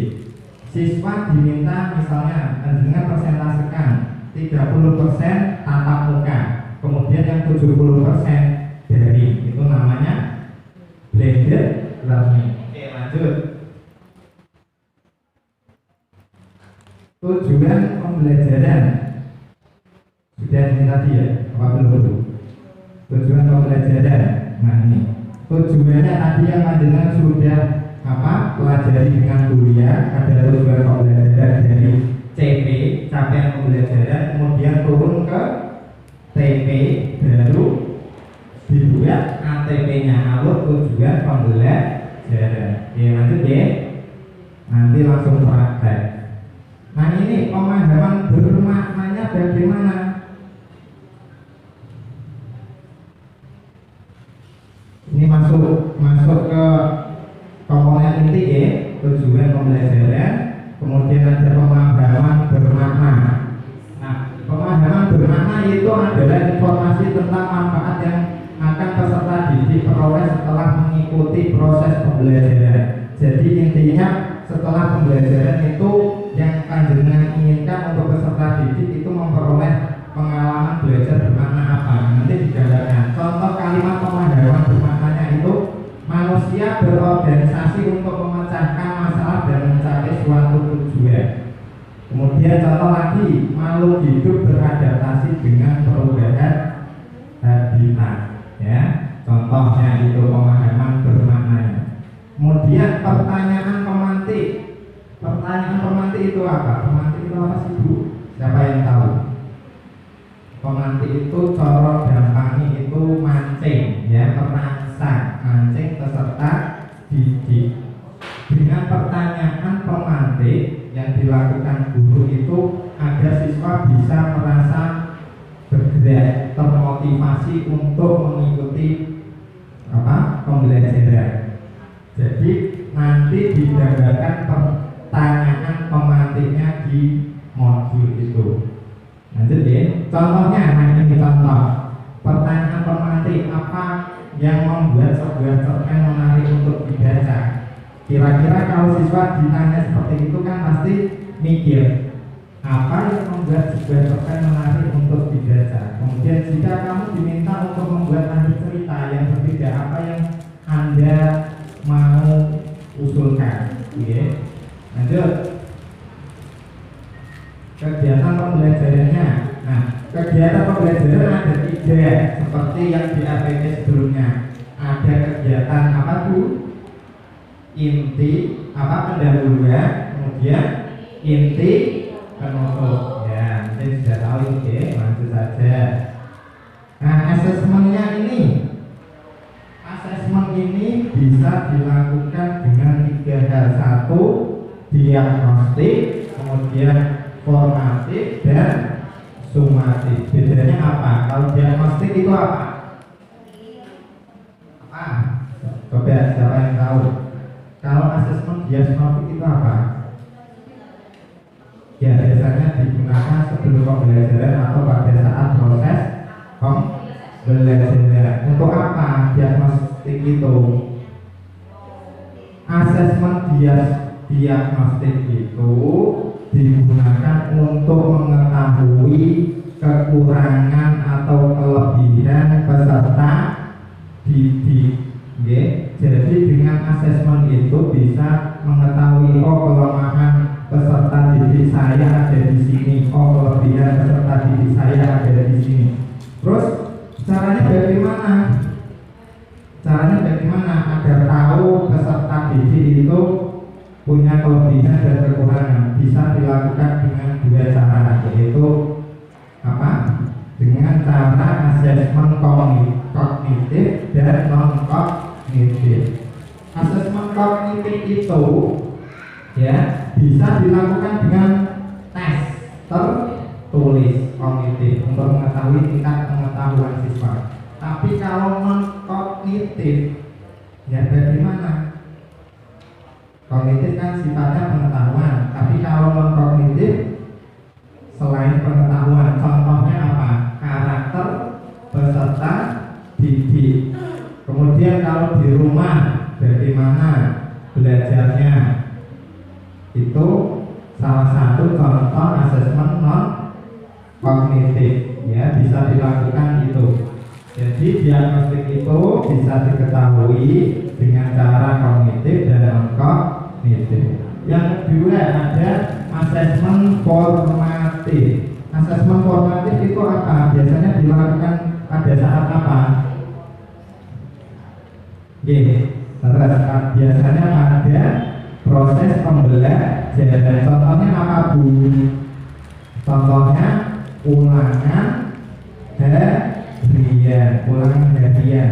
Siswa diminta misalnya dengan persentasekan 30% tatap muka, kemudian yang 70% daring. Itu namanya blended learning. Oke, lanjut. Tujuan pembelajaran sudah ini tadi ya, apa belum? Tujuan pembelajaran. Nah ini tujuannya tadi yang panjenengan sudah pelajari dengan kuliah. Ada tujuan pembelajaran dari CP tujuan pembelajaran. Oke, lanjut ya. Nanti langsung praktek. Nah, ini pemahaman bermaknanya bagaimana? Ini masuk ke komponen inti ya, tujuan pembelajaran. Kemudian ada pemahaman bermakna. Nah, pemahaman bermakna itu adalah informasi tentang manfaat yang akan peserta didik peroleh setelah mengikuti proses pembelajaran. Jadi intinya setelah pembelajaran itu yang panjenengan inginkan untuk peserta didik itu memperoleh pengalaman belajar bermakna apa? Nanti digambarkan. Contoh kalimat pemahaman bermaknanya itu manusia berorganisasi untuk memecahkan masalah dan mencapai suatu tujuan. Kemudian contoh lagi, makhluk hidup beradaptasi dengan perubahan habitat. Ya, contohnya itu pemahaman bermaknanya. Kemudian pertanyaan pemantik. Pertanyaan pemantik itu apa? Pemantik itu apa sih, Bu? Siapa yang tahu? Pemantik itu cara gampangnya itu mancing, ya, merangsang, mancing peserta didik. Dengan pertanyaan pemantik yang dilakukan guru itu agar siswa bisa merasa bergerak, termotivasi untuk mengikuti pembelajaran. Jadi nanti digambarkan pertanyaan pemantiknya di modul itu. Lanjut ya. Contohnya, nah ini contoh pertanyaan pemantik, apa yang membuat sebuah cerpen menarik untuk dibaca? Kira-kira kalau siswa ditanya seperti itu kan pasti mikir, apa yang membuat sebuah cerpen menarik untuk dibaca? Kemudian jika kamu diminta untuk membuat lanjut cerita yang berbeda, apa yang Anda mau usulkan? Oke. Lanjut. Kegiatan pembelajarannya. Nah, kegiatan pembelajaran ada 3 seperti yang di APK sebelumnya. Ada kegiatan apa tuh? Inti, pendahuluan, kemudian inti, penutup. Ya, nanti sudah tahu ini, lanjut saja. Nah, asesmennya ini. Asesmen ini bisa dilakukan dengan 3 hal. 1, diagnostik, kemudian formatif dan sumatif. Bedanya apa? Kalau diagnostik itu apa? Coba siapa yang tahu? Kalau asesmen diagnostik itu apa? Ya, biasanya digunakan sebelum pembelajaran atau pada saat proses pembelajaran. Untuk apa diagnostik itu? Asesmen diagnostik itu digunakan untuk mengetahui kekurangan atau kelebihan peserta didik. Jadi dengan asesmen itu bisa mengetahui, oh, kelemahan peserta didik saya ada di sini, oh, kelebihan peserta didik saya ada di sini. Terus caranya bagaimana? Caranya bagaimana agar tahu peserta didik itu punya kelebihan dan kekurangan? Bisa dilakukan dengan 2 cara, yaitu apa? Dengan cara asesmen kognitif dan non kognitif. Asesmen kognitif itu ya bisa dilakukan dengan tes tertulis kognitif untuk mengetahui tingkat pengetahuan siswa. Tapi kalau non kognitif ya bagaimana? Kognitif kan sifatnya pengetahuan, tapi kalau non kognitif selain pengetahuan, contohnya apa? Karakter peserta didik. Kemudian kalau di rumah bagaimana belajarnya? Itu salah satu contoh asesmen non kognitif, ya, bisa dilakukan itu. Jadi diagnostik itu bisa diketahui dengan cara kognitif dan non kognitif. Yang kedua ada asesmen formatif. Asesmen formatif itu apa? Biasanya dilakukan pada saat apa? Biasanya pada proses pembelajaran. Contohnya apa, Bu? Contohnya ulangan harian.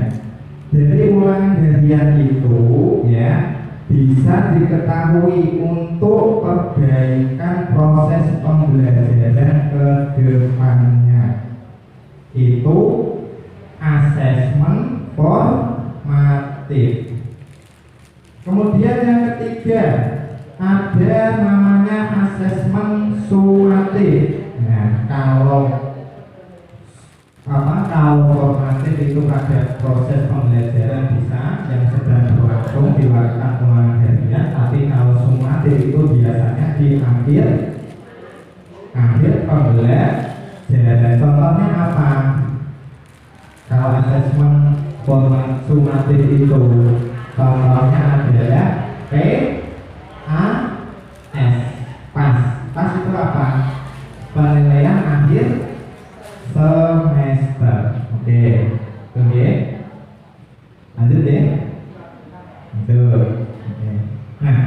Jadi ulangan harian itu ya bisa diketahui untuk perbaikan proses pembelajaran ke depannya. Itu asesmen formatif. Kemudian yang ketiga ada namanya asesmen sumatif. Nah, kalau formatif itu pada proses pembelajaran bisa yang sedang berlangsung dilakukan ulangan harian, tapi kalau sumatif itu biasanya di akhir pembelajaran. Contohnya apa? Kalau asesmen sumatif itu contohnya adalah PAS. PAS itu apa? Penilaian akhir semester. Oke. Lanjut deh. Lanjut. Oke. Nah,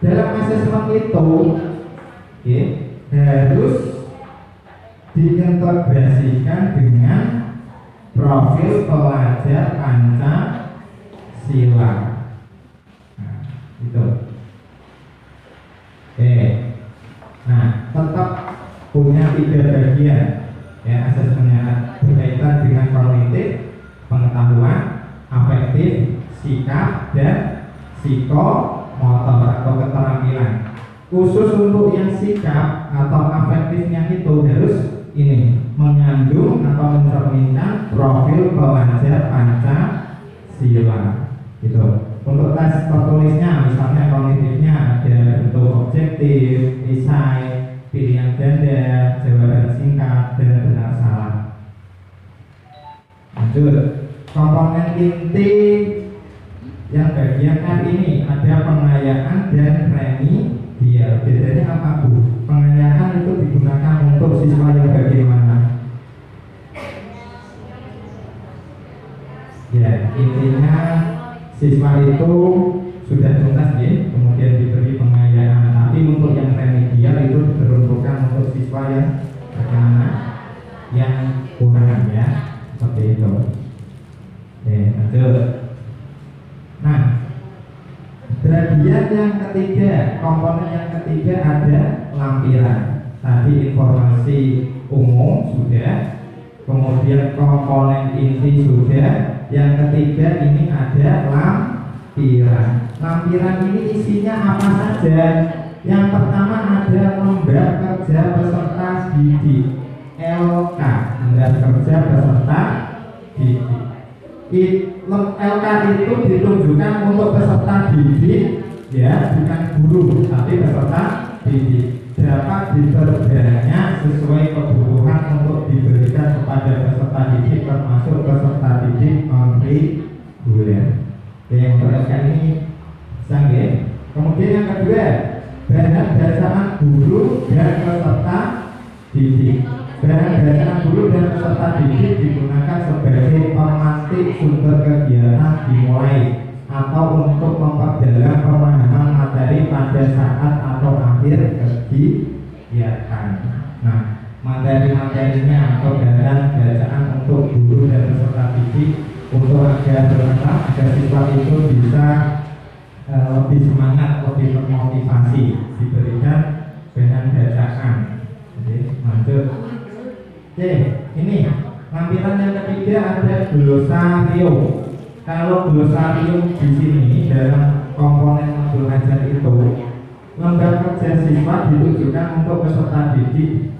dalam asesmen itu harus diintegrasikan dengan profil pelajar Pancasila. Nah, itu. Nah, tetap punya 3 bagian ya asesmennya, berkaitan dengan kognitif, pengetahuan, afektif, sikap, dan psikomotor atau keterampilan. Khusus untuk yang sikap atau afektifnya itu harus ini mengandung atau mencerminkan profil pelajar Pancasila gitu. Untuk tes tertulisnya misalnya kognitifnya ada bentuk objektif, esai, pilihan ganda, jawaban singkat, dan benar salah. Lanjut, komponen inti yang bagian F ini ada pengayaan dan remedial. Bedanya apa Bu? Pengayaan itu digunakan untuk siswa yang bagaimana? Ya, intinya siswa itu sudah tuntas ya, kemudian diberi pengayaan. Tapi untuk yang remedial itu diperuntukkan untuk siswa yang bagaimana? Yang kurang ya, seperti itu. Oke, lanjut. Nah, bagian yang ketiga, komponen yang ketiga ada lampiran. Tadi informasi umum sudah, kemudian komponen inti sudah. Yang ketiga ini ada lampiran. Lampiran ini isinya apa saja? Yang pertama ada lembar kerja peserta didik LK, lembar kerja peserta didik. LK itu ditunjukkan untuk peserta didik ya, bukan guru tapi peserta didik. Dapat diperbanyak sesuai kebutuhan untuk diberikan kepada peserta didik, termasuk peserta didik non-reguler. Yang perhatikan ini sanggih. Kemudian yang kedua, bahan bacaan guru dan peserta didik. Bahan bacaan guru dan peserta didik digunakan sebagai pemantik sumber kegiatan dimulai atau untuk memperdalam pemahaman materi pada saat atau akhir kegiatan. Nah, materi-materinya atau bahan bacaan untuk guru dan peserta didik untuk agar siswa itu bisa lebih semangat, lebih termotivasi, diberikan bahan bacaan. Oke, lanjut. Oke, ini lampiran yang ketiga ada glosario. Kalau glosarium di sini dalam komponen modul ajar itu, lembar kerja siswa ditujukan untuk peserta didik,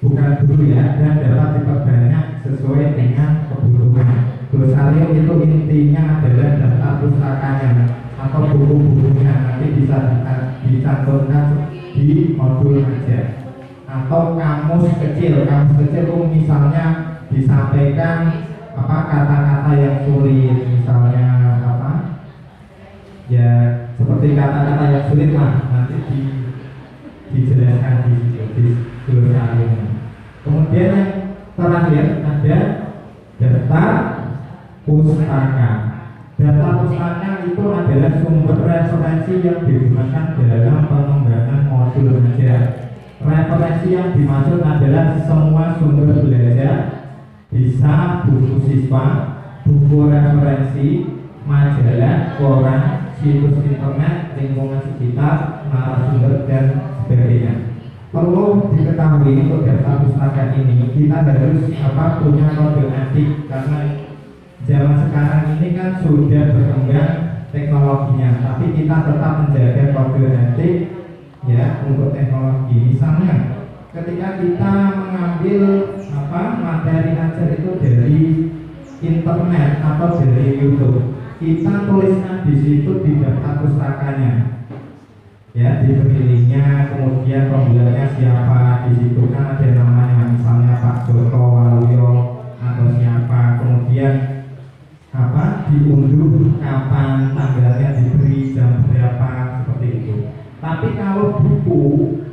bukan guru ya, dan dapat diperbanyak sesuai dengan kebutuhan. Glosarium itu intinya adalah daftar pustakanya atau buku-bukunya, nanti bisa dicantumkan di modul ajar. Atau kamus kecil itu misalnya disampaikan kata-kata yang sulit, misalnya ya seperti kata-kata yang sulit lah, nanti dijelaskan di glosarium. Kemudian yang terakhir ada daftar pustaka. Daftar pustaka itu adalah sumber referensi yang digunakan dalam pengembangan modul belajar. Referensi yang dimaksud adalah semua sumber belajar, bisa buku siswa, buku referensi, majalah, koran, situs internet, lingkungan sekitar, narasumber dan sebagainya. Perlu diketahui untuk daftar pustaka ini kita harus punya kode etik, karena zaman sekarang ini kan sudah berkembang teknologinya, tapi kita tetap menjaga kode etik ya untuk teknologi. Misalnya ketika kita mengambil materi ajar itu dari internet atau dari YouTube, kita tuliskan di situ di daftar pustakanya ya, diberi linknya, kemudian pembuatnya siapa, di situ kan ada namanya, misalnya Pak Joko Waluyo atau siapa, kemudian diunduh kapan, tanggalnya diberi jam berapa, seperti itu. Tapi kalau buku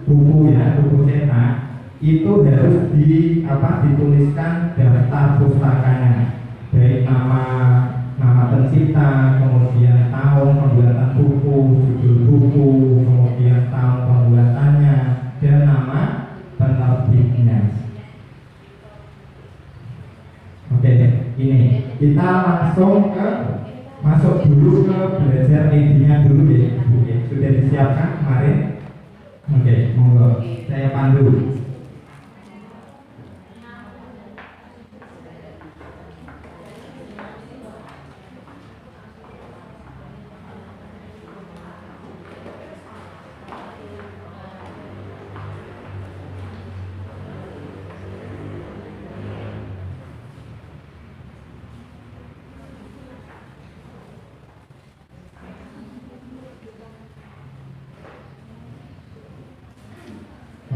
cetak itu harus dituliskan daftar pustakanya, baik nama pencipta, kemudian tahun pembuatan buku, judul buku, kemudian tahun pembuatannya, dan nama penerbitnya. Oke, ini kita langsung masuk dulu ke belajar intinya dulu deh. Sudah disiapkan kemarin? Oke, monggo saya pandu.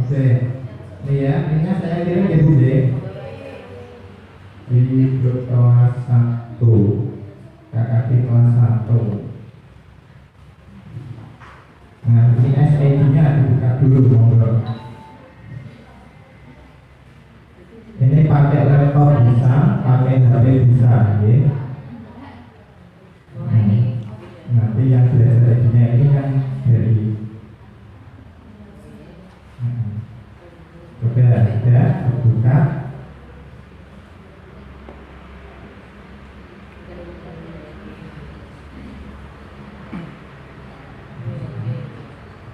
Oke, ini ya, ini saya kirim ya Bu deh di grup kelas 1, KKP kelas 1. Nah, ini SID-nya dibuka dulu, monggo. Ini pakai laptop bisa, pakai HP bisa, ya. Nanti yang belajar ID-nya ini kan dari sudah buka.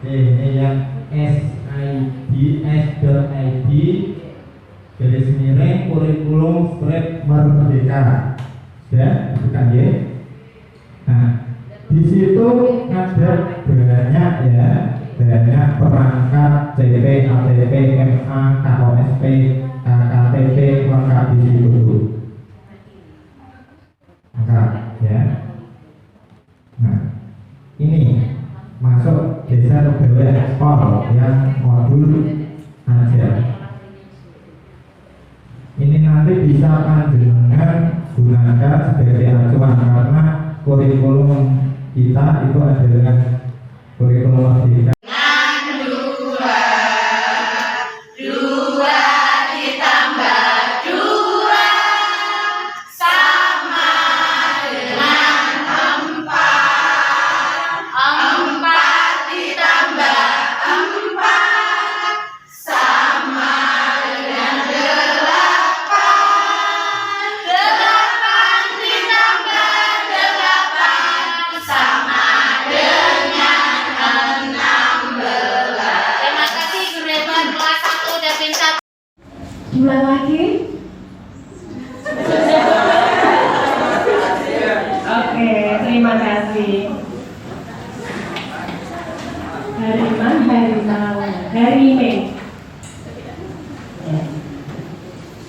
Ini yang SID garis miring kurikulum strip merdeka. Sudah buka ya. Nah, di situ ada banyak perangkat CP, ATP, MA, KOSP, KKTP, lengkap di situ. Lengkap ya. Nah, ini masuk desa pegawai ekspor yang modul ajar. Ini nanti bisa panjenengan gunakan sebagai acuan, karena kurikulum kita itu adalah kurikulum merdeka. Ulang lagi. Oke, terima kasih. Harime.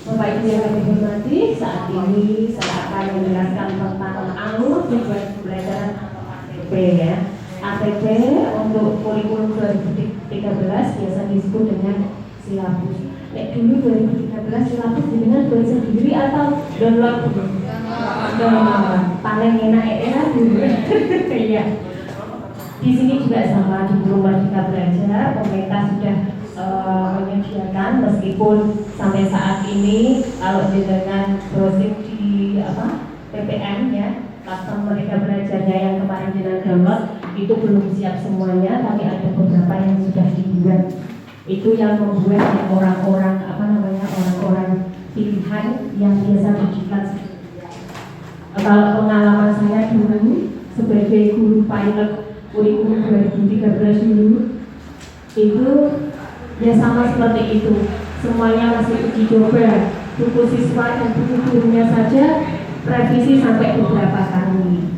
Bapak Ibu yang kami hormati, saat ini saya akan menjelaskan tentang alur tujuan pembelajaran atau ATP ya. ATP untuk kurikulum 2013 biasa disebut dengan silabus. Dulu 2013 silabus dengan belajar sendiri atau download dulu? Paling enak era dulu. Iya. Di sini juga sama, di rumah kita belajar, pemerintah sudah menyediakan, meskipun sampai saat ini kalau dengan browsing di PPM ya, platform mereka belajarnya yang kemarin dengan download itu belum siap semuanya, tapi ada beberapa yang sudah dibuat. Itu yang membuat orang-orang orang-orang pilihan yang biasa digital. Kalau pengalaman saya dulu sebagai guru pilot kurikulum 2013 dulu itu ya sama seperti itu, semuanya masih uji coba, buku siswa dan buku gurunya saja revisi sampai beberapa kali.